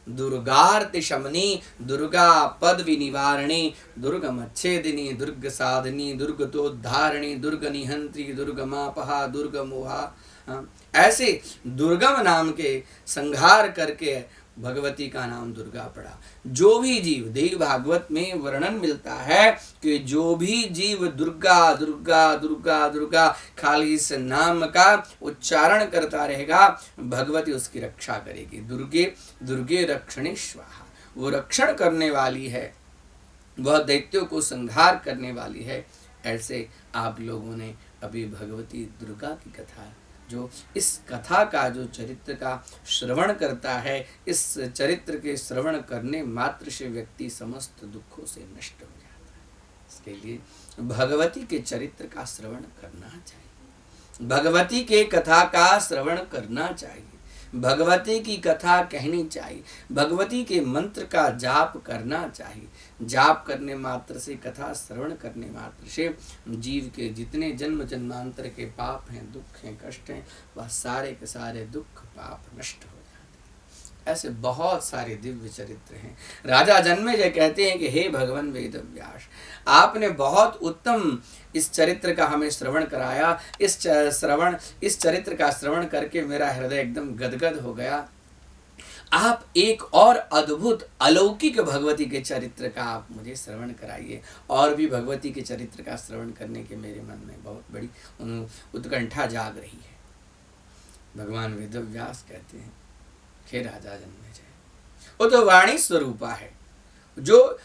दुर्गार्ति शमनी, दुर्गा पदवी निवारणी, दुर्गमच्छेदिनी, दुर्ग साधनी, दुर्गतोद्धारिणी, दुर्ग निहंत्री, दुर्गमापहा, दुर्गमोहा। ऐसे दुर्गम नाम के संहार करके भगवती का नाम दुर्गा पड़ा। जो भी जीव, देवी भागवत में वर्णन मिलता है कि जो भी जीव दुर्गा दुर्गा दुर्गा दुर्गा खाली इस नाम का उच्चारण करता रहेगा, भगवती उसकी रक्षा करेगी। दुर्गे दुर्गे रक्षणे स्वाहा, वो रक्षण करने वाली है। वह दैत्यों को संहार करने वाली है। ऐसे आप लोगों ने अभी भगवती दुर्गा की कथा, जो इस कथा का जो चरित्र का श्रवण करता है, इस चरित्र के श्रवण करने मात्र से व्यक्ति समस्त दुखों से नष्ट हो जाता है। इसके लिए भगवती के चरित्र का श्रवण करना चाहिए, भगवती के कथा का श्रवण करना चाहिए, भगवती की कथा कहनी चाहिए, भगवती के मंत्र का जाप करना चाहिए। जाप करने मात्र से, कथा श्रवण करने मात्र से जीव के जितने जन्म जन्मांतर के पाप हैं, दुख हैं, कष्ट हैं, वह सारे के सारे दुख पाप नष्ट हो जाते हैं। ऐसे बहुत सारे दिव्य चरित्र हैं। राजा जन्मेजय कहते हैं कि हे भगवान वेद व्यास, आपने बहुत उत्तम इस चरित्र का हमें श्रवण कराया। इस चरित्र का श्रवण करके मेरा हृदय एकदम गदगद हो गया। आप एक और अद्भुत अलौकिक भगवती के चरित्र का आप मुझे श्रवण कराइए। और भी भगवती के चरित्र का श्रवण करने के मेरे मन में बहुत बड़ी उत्कंठा जाग रही है। भगवान वेदव्यास कहते हैं, हे राजा जन्मेजय, वो तो वाणी स्वरूपा है। जो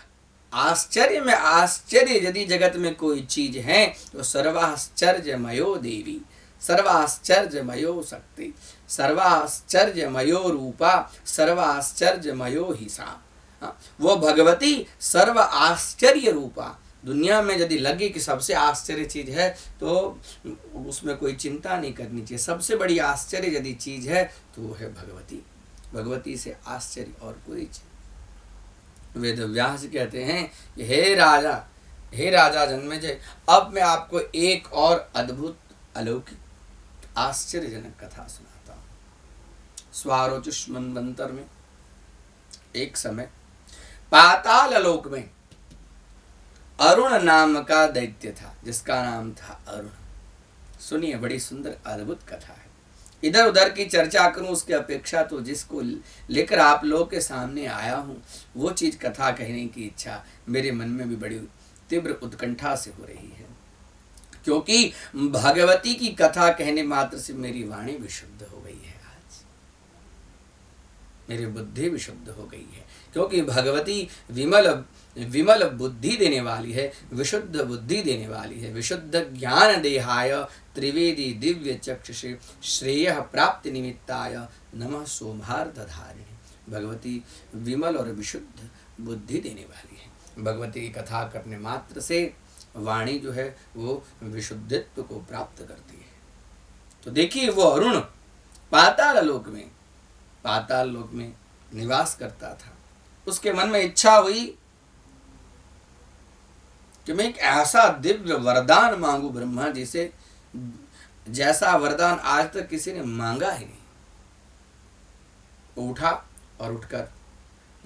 आश्चर्य में आश्चर्य यदि जगत में कोई चीज है तो सर्वाश्चर्यमयो देवी, सर्वाश्चर्यमयो शक्ति, सर्वाश्चर्यमयो रूपा, सर्वाश्चर्यमयो हिसाब। वो भगवती सर्व आश्चर्य रूपा। दुनिया में यदि लगे कि सबसे आश्चर्य चीज है तो उसमें कोई चिंता नहीं करनी चाहिए। सबसे बड़ी आश्चर्य यदि चीज है तो वो है भगवती। भगवती से आश्चर्य और कोई चीज। वेद व्यास कहते हैं कि हे राजा जन्मेजय, अब मैं आपको एक और अद्भुत अलौकिक आश्चर्यजनक कथा सुनाता हूं। स्वारोचिष मनवंतर में एक समय पाताल लोक में अरुण नाम का दैत्य था, जिसका नाम था अरुण। सुनिए, बड़ी सुंदर अद्भुत कथा है। इधर उधर की चर्चा करूं उसके अपेक्षा तो जिसको लेकर आप लोगों के सामने आया हूं वो चीज कथा कहने की इच्छा मेरे मन में भी बड़ी तीव्र उत्कंठा से हो रही है। क्योंकि भगवती की कथा कहने मात्र से मेरी वाणी विशुद्ध हो गई है। आज मेरी बुद्धि विशुद्ध हो गई है, क्योंकि भगवती विमल बुद्धि देने वाली है, विशुद्ध बुद्धि देने वाली है। विशुद्ध ज्ञान देहाय त्रिवेदी दिव्य चक्षुषे श्रेय प्राप्ति निमित्ताय नमः सोमार्धधारिणे। भगवती विमल और विशुद्ध बुद्धि देने वाली है। भगवती की कथा करने मात्र से वाणी जो है वो विशुद्धित्व को प्राप्त करती है। तो देखिए, वो अरुण पाताल लोक में निवास करता था। उसके मन में इच्छा हुई कि मैं एक ऐसा दिव्य वरदान मांगू ब्रह्मा जी से, जैसा वरदान आज तक किसी ने मांगा ही नहीं। वो उठा और उठकर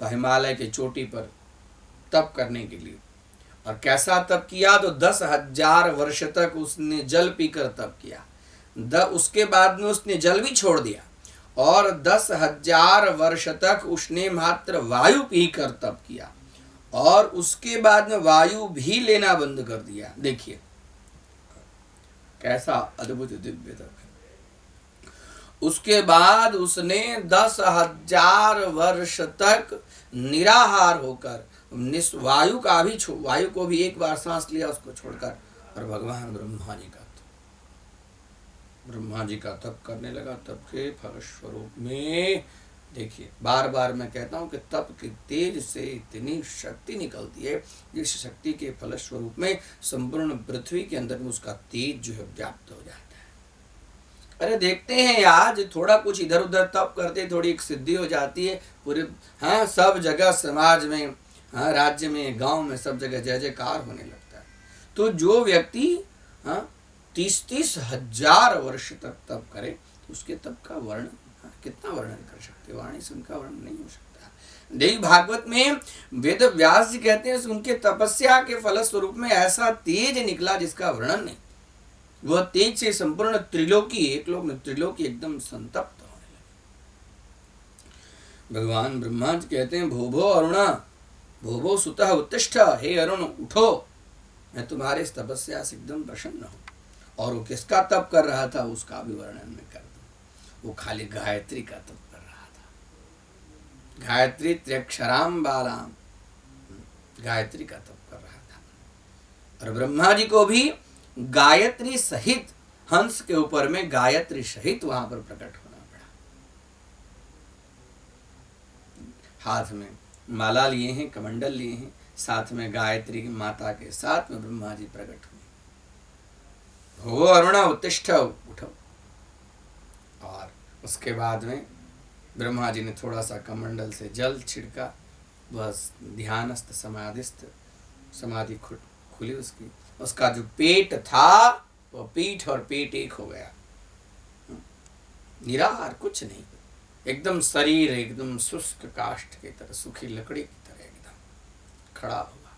हिमालय की चोटी पर तप करने के लिए, और कैसा तप किया तो 10,000 वर्ष तक उसने जल पीकर तप किया। उसके बाद में उसने जल भी छोड़ दिया और 10,000 वर्ष तक उसने मात्र वायु पीकर तप किया, और उसके बाद में वायु भी लेना बंद कर दिया। देखिए कैसा अद्भुत दिव्य तप है। उसके बाद उसने 10,000 वर्ष तक निराहार होकर वायु को भी एक बार सांस लिया उसको छोड़कर, और भगवान ब्रह्मा जी का तप करने लगा। तप के फलस्वरूप में देखिए, बार बार मैं कहता हूँ कि तप के तेज से इतनी शक्ति निकलती है, जिस शक्ति के फलस्वरूप में संपूर्ण पृथ्वी के अंदर में उसका तेज जो है व्याप्त हो जाता है। अरे देखते हैं आज थोड़ा कुछ इधर उधर तप करते थोड़ी एक सिद्धि हो जाती है पूरे, हाँ, सब जगह समाज में, हाँ, राज्य में, गांव में, सब जगह जय जयकार होने लगता है। तो जो व्यक्ति 30-30 हजार वर्ष तक तप करे, उसके तप का वर्णन, कितना वर्णन कर सकते, वाणी से उनका वर्णन नहीं हो सकता। देवी भागवत में वेद व्यास जी कहते हैं उनके तपस्या के फलस्वरूप में ऐसा तेज निकला जिसका वर्णन नहीं। वह तेज से संपूर्ण त्रिलोकी, एक लोग में त्रिलोकी एकदम संतप्त होने लगे। भगवान ब्रह्मा जी कहते हैं, भोभो अरुणा भोभो सुतः उत्तिष्ठ, हे अरुण उठो, मैं तुम्हारे इस तपस्या से एकदम प्रसन्न हूँ। और वो किसका तप कर रहा था उसका भी वर्णन मैं कर दूं। वो खाली गायत्री का तप कर रहा था। गायत्री त्र्यक्षराम बालाम, गायत्री का तप कर रहा था। और ब्रह्मा जी को भी गायत्री सहित, हंस के ऊपर में गायत्री सहित वहां पर प्रकट होना पड़ा। हाथ में माला लिए हैं, कमंडल लिए हैं, साथ में गायत्री माता के साथ में ब्रह्मा जी प्रकट हुए। हो अरुणा उत्तिष्ठ, उठो। और उसके बाद में ब्रह्मा जी ने थोड़ा सा कमंडल से जल छिड़का, बस ध्यानस्थ समाधिस्थ, समाधि खुली उसकी। उसका जो पेट था वो पीठ और पेट एक हो गया, निराहार, कुछ नहीं, एकदम शरीर एकदम शुष्क काष्ठ की तरह, सूखी लकड़ी की तरह एकदम खड़ा हुआ।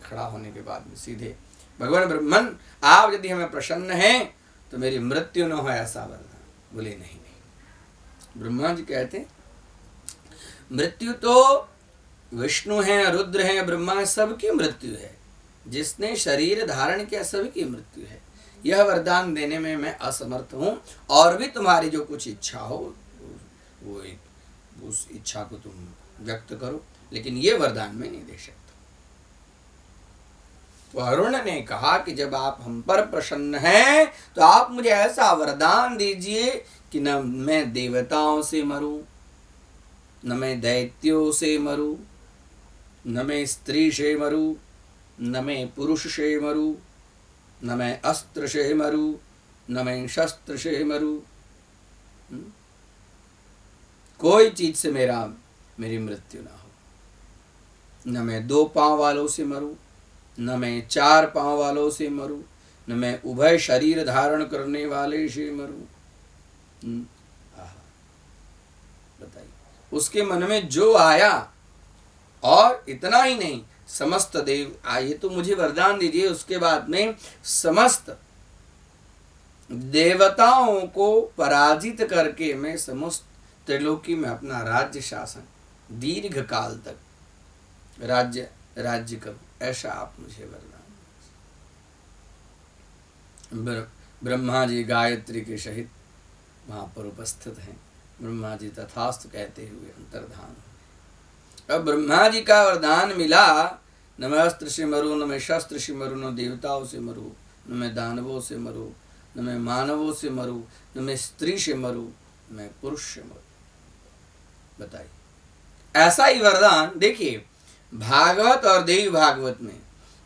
खड़ा होने के बाद में सीधे, भगवान ब्रह्मन आप यदि हमें प्रसन्न हैं तो मेरी मृत्यु न हो, ऐसा वरदान। बोले नहीं नहीं। ब्रह्मा जी कहते मृत्यु तो विष्णु है, रुद्र है, ब्रह्मा है, सबकी मृत्यु है। जिसने शरीर धारण किया सभी की मृत्यु है। यह वरदान देने में मैं असमर्थ हूं। और भी तुम्हारी जो कुछ इच्छा हो वो उस इच्छा को तुम व्यक्त करो, लेकिन ये वरदान मैं नहीं दे सकता। तो अरुण ने कहा कि जब आप हम पर प्रसन्न हैं तो आप मुझे ऐसा वरदान दीजिए कि न मैं देवताओं से मरूं, न मैं दैत्यों से मरूं, न मैं स्त्री से मरूं, न मैं पुरुष से मरूं, न मैं अस्त्र से मरूं, न मैं शस्त्र से मरूं। कोई चीज से मेरी मृत्यु ना हो। न मैं 2 पांव वालों से मरूं, न मैं 4 पांव वालों से मरूं, न मैं उभय शरीर धारण करने वाले से मरूं। बताइए, उसके मन में जो आया। और इतना ही नहीं, समस्त देव आइए तो मुझे वरदान दीजिए, उसके बाद में समस्त देवताओं को पराजित करके मैं समस्त त्रिलोकी में अपना राज्य शासन दीर्घ काल तक राज्य करूं, ऐसा आप मुझे वरदान। ब्रह्मा जी गायत्री के सहित वहां पर उपस्थित हैं। ब्रह्मा जी तथास्तु कहते हुए अंतर्धान। अब ब्रह्मा जी का वरदान मिला, न मैं अस्त्र से मरूं, न मैं शस्त्र से मरूं, न देवताओं से मरूं, न मैं दानवों से मरूं, न मैं मानवों से मरूं, न मैं स्त्री से मरूं, न मैं पुरुष से मरूं। बताइए, ऐसा ही वरदान देखिए भागवत और देवी भागवत में।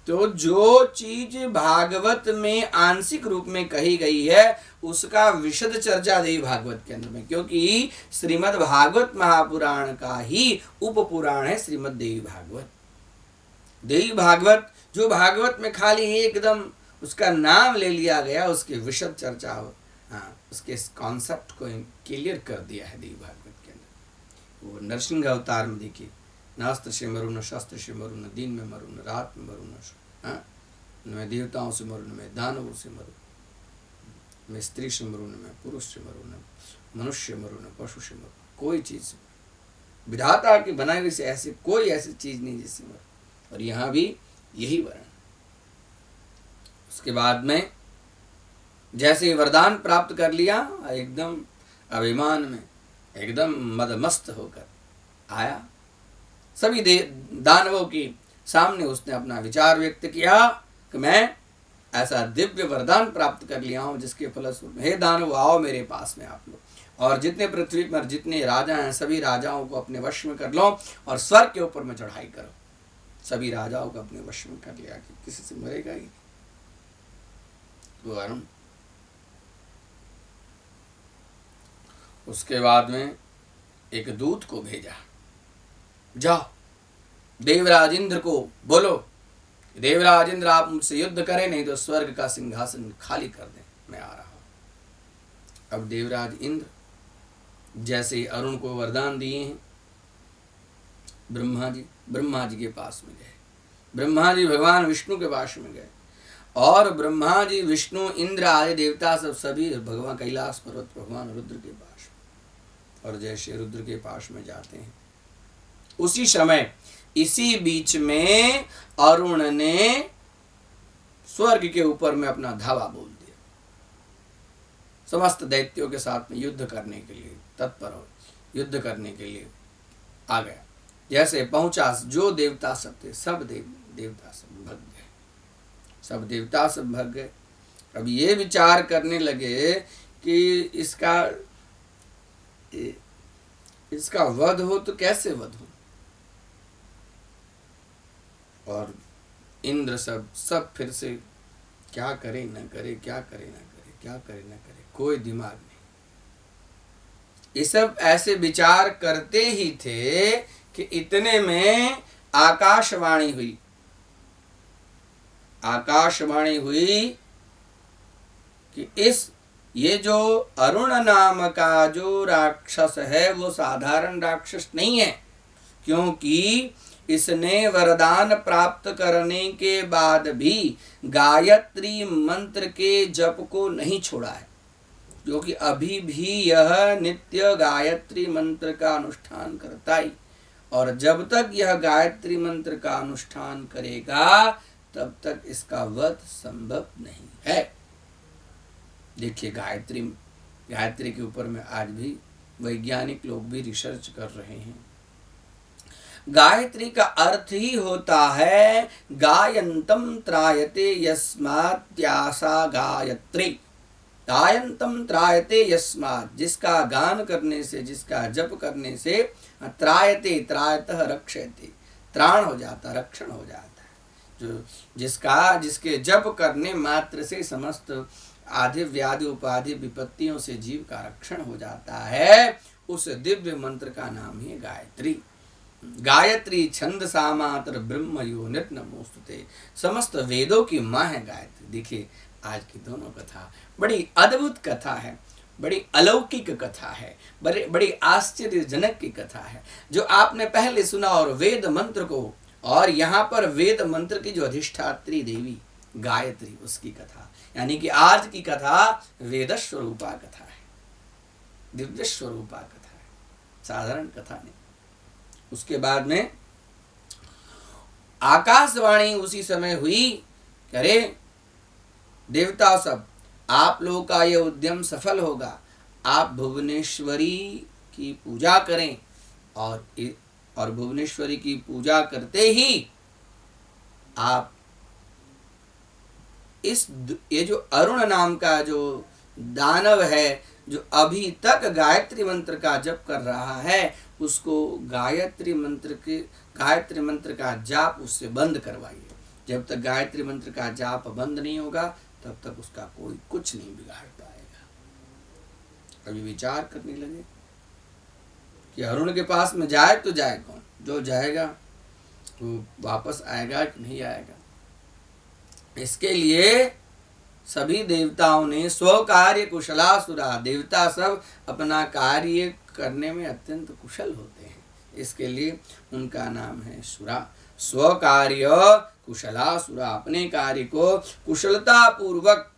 तो जो चीज भागवत में आंशिक रूप में कही गई है उसका विशद चर्चा देवी भागवत के अंदर में, क्योंकि श्रीमद् भागवत महापुराण का ही उपपुराण है श्रीमद् देवी भागवत। देवी भागवत जो भागवत में खाली एकदम उसका नाम ले लिया गया, उसकी विशद चर्चा उसके कॉन्सेप्ट को क्लियर कर दिया है देवी भागवत के अंदर। वो नरसिंह अवतार में देखिए, न अस्त्र से मरूं, न शस्त्र से मरूं, न दिन में मरूं, न रात में मरूं, न मैं देवताओं से मरूं, न मैं दानवों से मरूं, मैं स्त्री से मरूं, न मैं पुरुष से मरूं, न मनुष्य मरूं, न पशु से मरूं, कोई चीज विधाता की बनाई हुई से ऐसी कोई ऐसी चीज नहीं जिससे मरूं। और यहाँ भी यही वर्ण। उसके बाद में जैसे वरदान प्राप्त कर लिया, एकदम अभिमान में एकदम मदमस्त होकर आया। सभी दानवों के सामने उसने अपना विचार व्यक्त किया कि मैं ऐसा दिव्य वरदान प्राप्त कर लिया हूं जिसके फलस्वरूप हे दानव आओ मेरे पास में आप लोग, और जितने पृथ्वी पर जितने राजा हैं सभी राजाओं को अपने वश में कर लो और स्वर्ग के ऊपर में चढ़ाई करो। सभी राजाओं को अपने वश में कर लिया कि किसी से मरेगा ही वरुण। उसके बाद में एक दूत को भेजा, जाओ देवराज इंद्र को बोलो, देवराज इंद्र आप मुझसे युद्ध करें, नहीं तो स्वर्ग का सिंहासन खाली कर दें, मैं आ रहा हूं। अब देवराज इंद्र जैसे अरुण को वरदान दिए हैं, ब्रह्मा जी के पास में गए। ब्रह्मा जी भगवान विष्णु के पास में गए और ब्रह्मा जी विष्णु इंद्र आदि देवता सभी भगवान कैलाश पर्वत भगवान रुद्र के पास, और जैसे रुद्र के पास में जाते हैं उसी समय इसी बीच में अरुण ने स्वर्ग के ऊपर में अपना धावा बोल दिया। समस्त दैत्यों के साथ में युद्ध करने के लिए तत्पर हो, युद्ध करने के लिए आ गया। जैसे पहुंचा जो देवता सब थे, सब देवता सब भग गए, सब देवता सब भग गए। अब ये विचार करने लगे कि इसका वध हो तो कैसे वध हो। और इंद्र सब फिर से क्या करे न करे, क्या करे न करे, क्या करे न करे, कोई दिमाग नहीं। ये सब ऐसे विचार करते ही थे कि इतने में आकाशवाणी हुई। आकाशवाणी हुई कि ये जो अरुण नाम का जो राक्षस है वो साधारण राक्षस नहीं है, क्योंकि इसने वरदान प्राप्त करने के बाद भी गायत्री मंत्र के जप को नहीं छोड़ा है, क्योंकि अभी भी यह नित्य गायत्री मंत्र का अनुष्ठान करता ही, और जब तक यह गायत्री मंत्र का अनुष्ठान करेगा तब तक इसका वध संभव नहीं है। देखिए, गायत्री के ऊपर में आज भी वैज्ञानिक लोग भी रिसर्च कर रहे हैं। गायत्री का अर्थ ही होता है गायन्तम त्रायते यस्मात्यासा गायत्री। गायन्तम त्रायते यस्मात्, जिसका गान करने से, जिसका जप करने से, त्रायते त्रायतः रक्षयते, त्राण हो जाता, रक्षण हो जाता है। जो जिसके जप करने मात्र से समस्त आदि व्याधि उपाधि विपत्तियों से जीव का रक्षण हो जाता है, उस दिव्य मंत्र का नाम ही गायत्री। गायत्री छंद सामात्र ब्रह्म योनित नमोस्तुते। समस्त वेदों की माँ है गायत्री। देखिए, आज की दोनों कथा बड़ी अद्भुत कथा है, बड़ी अलौकिक कथा है, बड़ी आश्चर्यजनक की कथा है, जो आपने पहले सुना। और वेद मंत्र को, और यहाँ पर वेद मंत्र की जो अधिष्ठात्री देवी गायत्री, उसकी कथा, यानी कि आज की कथा वेद स्वरूपा कथा है, दिव्य स्वरूपा कथा है, साधारण कथा नहीं। उसके बाद में आकाशवाणी उसी समय हुई, अरे देवता सब, आप लोगों का यह उद्यम सफल होगा, आप भुवनेश्वरी की पूजा करें, और भुवनेश्वरी की पूजा करते ही आप ये जो अरुण नाम का जो दानव है, जो अभी तक गायत्री मंत्र का जप कर रहा है, उसको गायत्री मंत्र का जाप उससे बंद करवाइए। जब तक गायत्री मंत्र का जाप बंद नहीं होगा तब तक उसका कोई कुछ नहीं बिगाड़ पाएगा। अभी विचार करने लगे कि अरुण के पास में जाए तो जाए कौन, जो जाएगा वो वापस आएगा कि नहीं आएगा। इसके लिए सभी देवताओं ने स्वकार्य कुशलासुरा, देवता सब अपना कार्य करने में अत्यंत कुशल होते हैं, इसके लिए उनका नाम है सुरा। स्वकार्य कुशलासुरा, अपने कार्य को कुशलता पूर्वक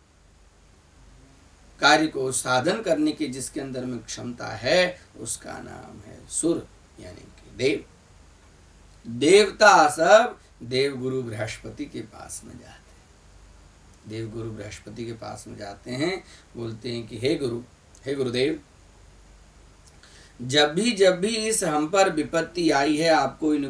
कार्य को साधन करने की जिसके अंदर में क्षमता है उसका नाम है सुर, यानी कि देव। देवता सब देवगुरु बृहस्पति के पास में जाते हैं, देवगुरु बृहस्पति के पास में जाते हैं, बोलते हैं कि हे गुरुदेव, जब भी इस हम पर विपत्ति आई है, आप कोई न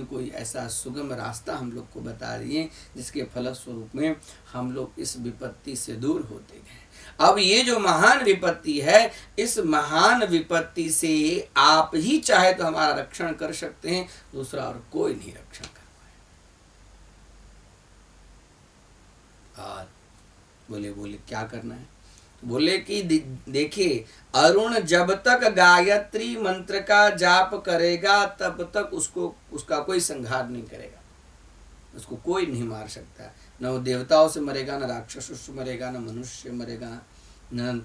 कोई ऐसा सुगम रास्ता हम लोग को बता दिए जिसके फलस्वरूप में हम लोग इस विपत्ति से दूर होते गए। अब ये जो महान विपत्ति है, इस महान विपत्ति से आप ही चाहे तो हमारा रक्षण कर सकते हैं, दूसरा और कोई नहीं रक्षण कर पाए। और बोले क्या करना है? बोले कि देखिए, अरुण जब तक गायत्री मंत्र का जाप करेगा तब तक उसका कोई संहार नहीं करेगा, उसको कोई नहीं मार सकता। न वो देवताओं से मरेगा, न राक्षसों से मरेगा, न मनुष्य से मरेगा, न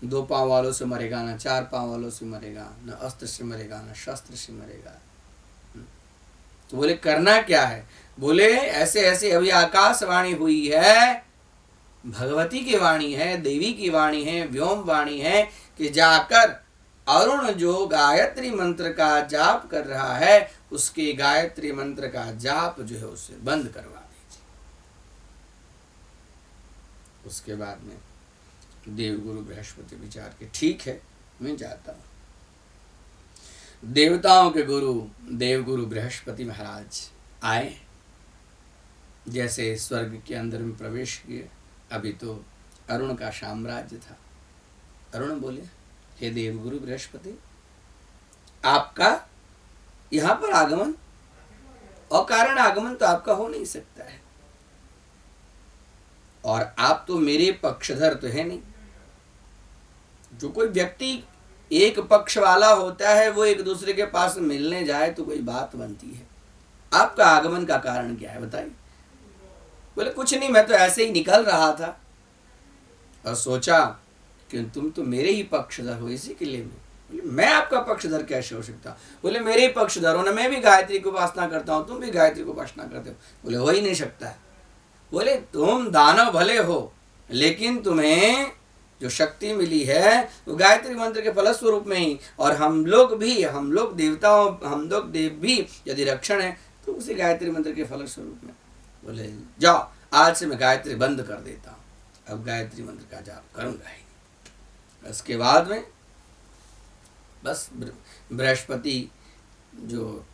2 पांव वालों से मरेगा, न 4 पांव वालों से मरेगा, न अस्त्र से मरेगा, न शस्त्र से मरेगा। तो बोले करना क्या है? बोले ऐसे अभी आकाशवाणी हुई है, भगवती की वाणी है, देवी की वाणी है, व्योम वाणी है कि जाकर अरुण जो गायत्री मंत्र का जाप कर रहा है, उसके गायत्री मंत्र का जाप जो है उससे बंद करवा दीजिए। उसके बाद में देवगुरु बृहस्पति विचार के ठीक है, मैं जाता हूं। देवताओं के गुरु देवगुरु बृहस्पति महाराज आए, जैसे स्वर्ग के अंदर में प्रवेश किए। अभी तो अरुण का साम्राज्य था। अरुण बोले, हे देवगुरु बृहस्पति, आपका यहाँ पर आगमन, अकारण आगमन तो आपका हो नहीं सकता है, और आप तो मेरे पक्षधर तो है नहीं। जो कोई व्यक्ति एक पक्ष वाला होता है वो एक दूसरे के पास मिलने जाए तो कोई बात बनती है। आपका आगमन का कारण क्या है बताइए? बोले कुछ नहीं, मैं तो ऐसे ही निकल रहा था और सोचा कि तुम तो मेरे ही पक्षधर हो, इसी के लिए बोले मैं आपका पक्षधर कैसे हो सकता? बोले मेरे ही पक्षधर हो ना, मैं भी गायत्री को उपासना करता हूँ, तुम भी गायत्री को उपासना करते हो। बोले हो ही नहीं सकता है। बोले तुम दानव भले हो, लेकिन तुम्हें जो शक्ति मिली है वो गायत्री मंत्र के फलस्वरूप में ही, और हम लोग देवताओं, हम लोग देव भी यदि रक्षण है तो उसी गायत्री मंत्र के फलस्वरूप में। बोले जाओ, आज से मैं गायत्री बंद कर देता हूँ, अब गायत्री मंत्र का जाप करूंगा ही नहीं। उसके बाद में बस बृहस्पति जो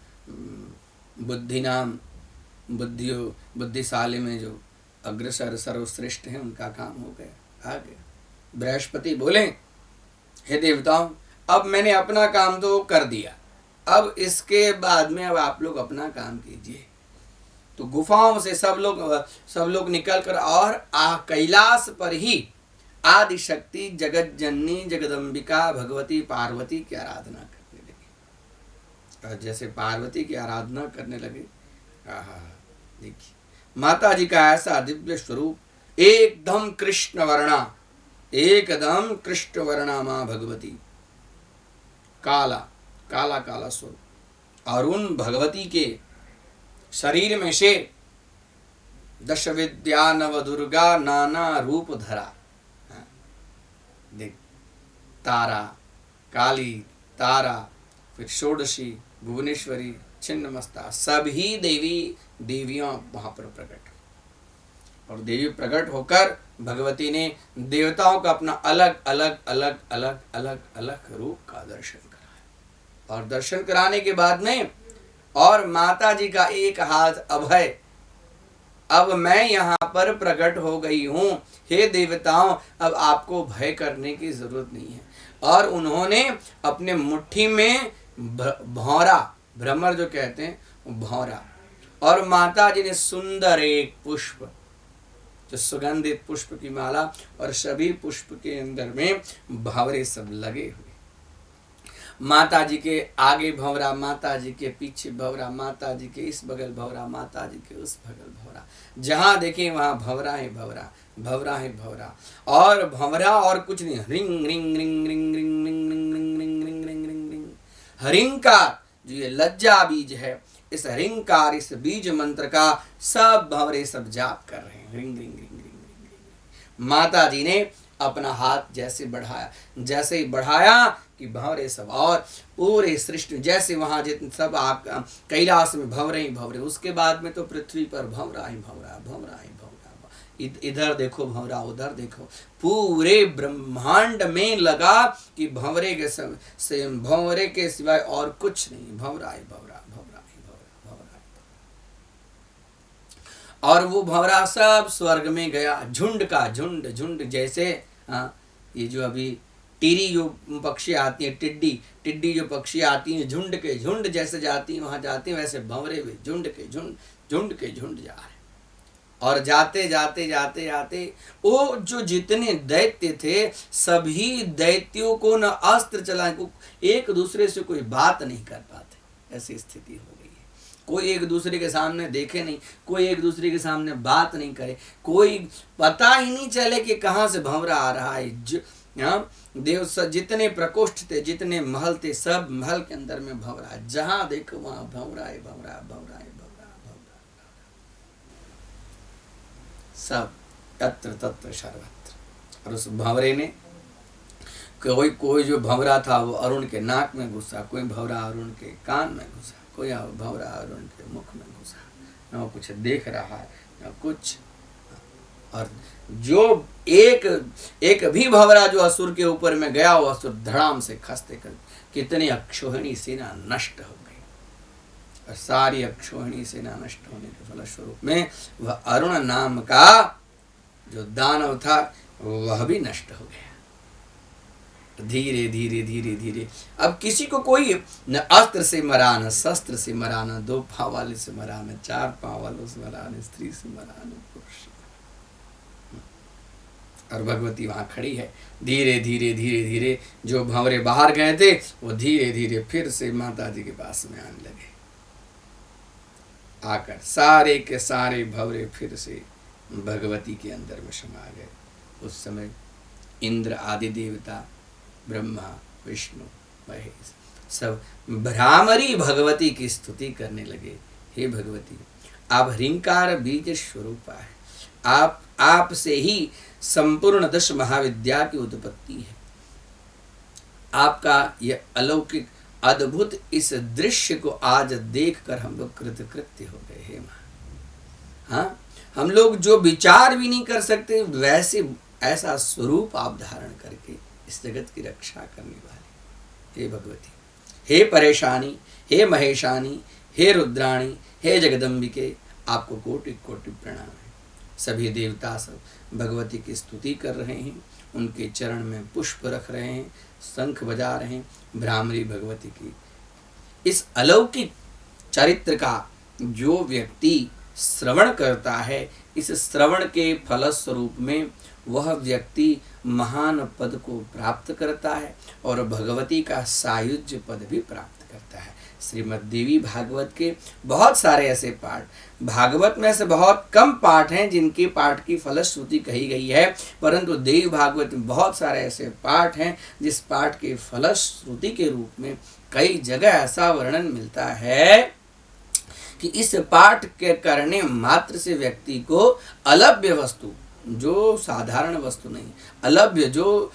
बुद्धिशाली में जो अग्रसर सर्वश्रेष्ठ हैं, उनका काम हो गया, आ गया। बृहस्पति बोले, हे देवताओं, अब मैंने अपना काम तो कर दिया, अब इसके बाद में अब आप लोग अपना काम कीजिए। तो गुफाओं से सब लोग निकल कर और कैलाश पर ही आदि शक्ति जगत जननी जगदम्बिका भगवती पार्वती की आराधना करने लगे। और जैसे पार्वती की आराधना करने लगे, देखिए माता जी का ऐसा दिव्य स्वरूप, एकदम कृष्ण वर्णा माँ भगवती, काला स्वरूप। और उन भगवती के शरीर में से 10 विद्या नव दुर्गा नाना रूप धरा। देख, तारा, काली तारा, फिर षोडशी, भुवनेश्वरी, छिन्नमस्ता, सभी देवियां वहां पर प्रकट। और देवी प्रकट होकर भगवती ने देवताओं का अपना अलग अलग रूप का दर्शन कराया। और दर्शन कराने के बाद में और माता जी का एक हाथ अभय, अब मैं यहाँ पर प्रकट हो गई हूँ, हे देवताओं, अब आपको भय करने की जरूरत नहीं है। और उन्होंने अपने मुट्ठी में भौरा, भ्रमर जो कहते हैं भौरा, और माता जी ने सुंदर एक पुष्प, जो सुगंधित पुष्प की माला, और सभी पुष्प के अंदर में भंवरे सब लगे हुए। माता जी के आगे भंवरा, माता जी के पीछे भंवरा, माता जी के इस बगल भंवरा, माता जी के उस बगल भंवरा, जहां देखें वहां भंवरा है भंवरा, भंवरा है भंवरा। और भंवरा और कुछ नहीं, ring ring ring ring ring ring ring ring ring ring ring ring ring. हरिंकार जो ये लज्जा बीज है, इस हरिंकार, इस बीज मंत्र का सब भंवरे सब जाप कर रहे हैं, ring ring ring ring ring. माता जी ने अपना हाथ जैसे ही बढ़ाया कि भंवरे सब, और पूरे सृष्टि जैसे वहां जितने सब आप कैलाश में भंवरे ही भंवरे। उसके बाद में तो पृथ्वी पर भंवरा ही भंवरा, भंवरा ही भंवरा, इधर देखो भंवरा, उधर देखो, पूरे ब्रह्मांड में लगा कि भंवरे के सिवाय और कुछ नहीं, भंवरा ही भंवरा, भंवरा ही भंवरा, भंवरा ही। और वो भंवरा सब स्वर्ग में गया, झुंड का झुंड, जैसे ये जो अभी टिरी जो पक्षी आती है, टिड्डी जो पक्षी आती हैं, झुंड के झुंड जैसे जाती हैं, वहां जाती हैं, वैसे भंवरे भी झुंड के झुंड जा रहे। और जाते वो जो जितने दैत्य थे, सभी दैत्यों को न अस्त्र चलाने को, एक दूसरे से कोई बात नहीं कर पाते, ऐसी स्थिति हो गई है। कोई एक दूसरे के सामने देखे नहीं, कोई एक दूसरे के सामने बात नहीं करे, कोई पता ही नहीं चले कि कहाँ से भंवरा आ रहा है। देव जितने प्रकोष्ठ थे, जितने महल थे, सब महल के अंदर में भंवरा, जहां देखो वहां भंवरा है भंवरा, भंवरा है भंवरा, भंवरा सब तत्र तत्र सर्वत्र। और उस भंवरे ने कोई जो भंवरा था वो अरुण के नाक में घुसा, कोई भंवरा अरुण के कान में घुसा, कोई भंवरा अरुण के मुख में घुसा। न वो कुछ देख रहा है न कुछ। और जो एक एक भी भंवरा जो असुर के ऊपर में गया, वो असुर धड़ाम से खसते कर कितनी अक्षोहिणी सेना नष्ट हो गई। और सारी अक्षोहिणी सेना नष्ट होने के फलस्वरूप में वह अरुण नाम का जो दानव था वह भी नष्ट हो गया। धीरे धीरे धीरे धीरे अब किसी को कोई न अस्त्र से मरा, न शस्त्र से मरा, न 2 पांव वाले से मरा, न 4 पांव वालों से मरा, न स्त्री से मरा, न पुरुष से मरा। और भगवती वहां खड़ी है। धीरे धीरे धीरे धीरे जो भंवरे बाहर गए थे वो धीरे धीरे फिर से माता जी के पास में आने लगे। आकर सारे के सारे भंवरे फिर से भगवती के अंदर में समा गए। उस समय इंद्र आदि देवता, ब्रह्मा, विष्णु, महेश सब भ्रामरी भगवती की स्तुति करने लगे। हे भगवती, आप ह्रींकार बीज स्वरूपा है, आप से ही संपूर्ण 10 महाविद्या की उत्पत्ति है। आपका यह अलौकिक अद्भुत इस दृश्य को आज देखकर हम लोग कृतकृत्य हो गए। हे मां, हाँ, हम लोग जो विचार भी नहीं कर सकते वैसे ऐसा स्वरूप आप धारण करके इस जगत की रक्षा करने वाले। हे भगवती, हे परेशानी, हे महेशानी, हे रुद्राणी, हे जगदम्बिके, आपको कोटि कोटि प्रणाम है। सभी देवता सब भगवती की स्तुति कर रहे हैं, उनके चरण में पुष्प रख रहे हैं, शंख बजा रहे हैं। भ्रामरी भगवती की इस अलौकिक चरित्र का जो व्यक्ति श्रवण करता है, इस श्रवण के फलस्वरूप में वह व्यक्ति महान पद को प्राप्त करता है और भगवती का सायुज्य पद भी प्राप्त करता है। श्रीमद् देवी भागवत के बहुत सारे ऐसे पाठ, भागवत में से बहुत कम पाठ हैं जिनकी पाठ की फलश्रुति कही गई है, परंतु देवी भागवत में बहुत सारे ऐसे पाठ हैं जिस पाठ के फलश्रुति के रूप में कई जगह ऐसा वर्णन मिलता है कि इस पाठ के करने मात्र से व्यक्ति को अलभ्य वस्तु, जो साधारण वस्तु नहीं, अलभ्य जो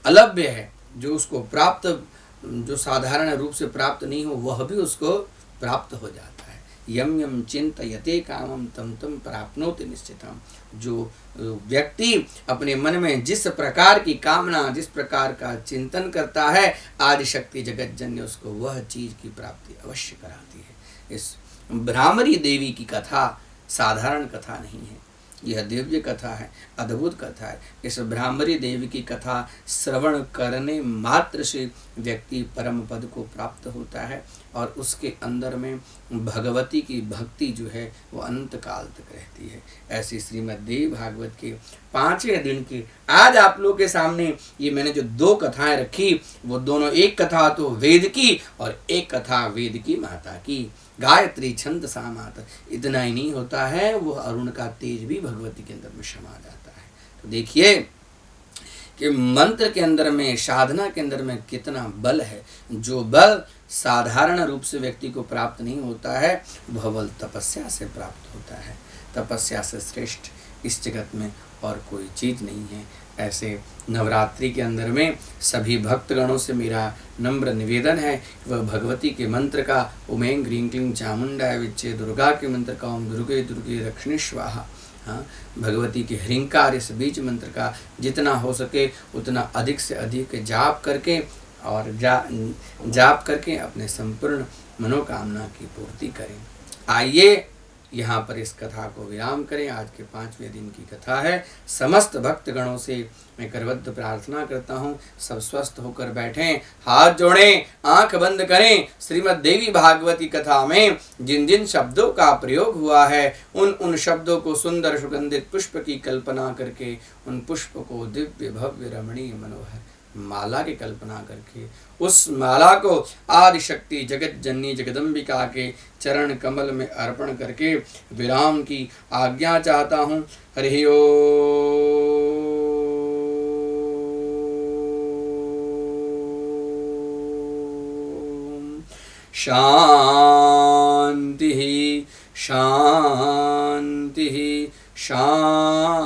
अलभ्य है, जो उसको प्राप्त, जो साधारण रूप से प्राप्त नहीं हो, वह भी उसको प्राप्त हो जाता है। यम यम चिंतयते कामम तम तम प्राप्नोति निश्चितम। जो व्यक्ति अपने मन में जिस प्रकार की कामना, जिस प्रकार का चिंतन करता है, आदि शक्ति जगत जन्य उसको वह चीज की प्राप्ति अवश्य कराती है। इस भ्रामरी देवी की कथा साधारण कथा नहीं है, यह दिव्य कथा है, अद्भुत कथा है। इस भ्रामरी देवी की कथा श्रवण करने मात्र से व्यक्ति परम पद को प्राप्त होता है और उसके अंदर में भगवती की भक्ति जो है वो अनंत काल तक रहती है। ऐसी श्रीमद् देवी भागवत के 5वें दिन की आज आप लोग के सामने ये मैंने जो 2 कथाएं रखी, वो दोनों, एक कथा तो वेद की और एक कथा वेद की माता की, गायत्री छंद सा माता। इतना ही नहीं होता है, वो अरुण का तेज भी भगवती के अंदर में समा जाता है। तो देखिए कि मंत्र के अंदर में, साधना के अंदर में कितना बल है। जो बल साधारण रूप से व्यक्ति को प्राप्त नहीं होता है, वह बल तपस्या से प्राप्त होता है। तपस्या से श्रेष्ठ इस जगत में और कोई चीज नहीं है। ऐसे नवरात्रि के अंदर में सभी भक्तगणों से मेरा नम्र निवेदन है, वह भगवती के मंत्र का ओम ऐं ह्रीं क्लीं चामुंडाय विच्चे, दुर्गा के मंत्र का ओम दुर्गे दुर्गे रक्षिणी स्वाहा, हाँ, भगवती के ह्रींकार इस बीज मंत्र का जितना हो सके उतना अधिक से अधिक जाप करके और जाप करके अपने संपूर्ण मनोकामना की पूर्ति करें। आइए यहाँ पर इस कथा को विराम करें। आज के 5वें दिन की कथा है। समस्त भक्तगणों से मैं करबद्ध प्रार्थना करता हूँ, सब स्वस्थ होकर बैठें, हाथ जोड़ें, आंख बंद करें। श्रीमद् देवी भागवती कथा में जिन जिन शब्दों का प्रयोग हुआ है उन शब्दों को सुंदर सुगंधित पुष्प की कल्पना करके, उन पुष्प को दिव्य भव्य रमणीय मनोहर माला की कल्पना करके, उस माला को आदि शक्ति जगत जननी जगदम्बिका के चरण कमल में अर्पण करके विराम की आज्ञा चाहता हूँ। हरि ओम। शांति शांति शांति।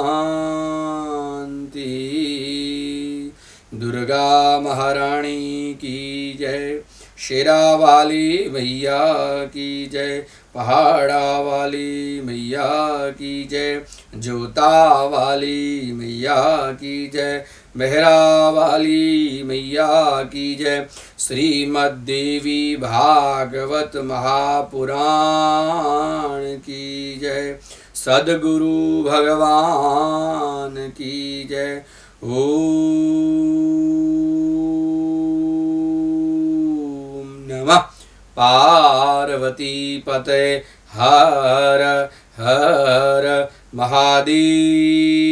दुर्गा महारानी की जय। शेरा वाली मैया की जय, पहाड़ा वाली मैया की जय, जोता वाली मैया की जय, मेहरा वाली मैया की जय। श्रीमद् देवी भागवत महापुराण की जय, सद्गुरु भगवान की जय। ओम नमः पार्वती पते हर हर महादेव।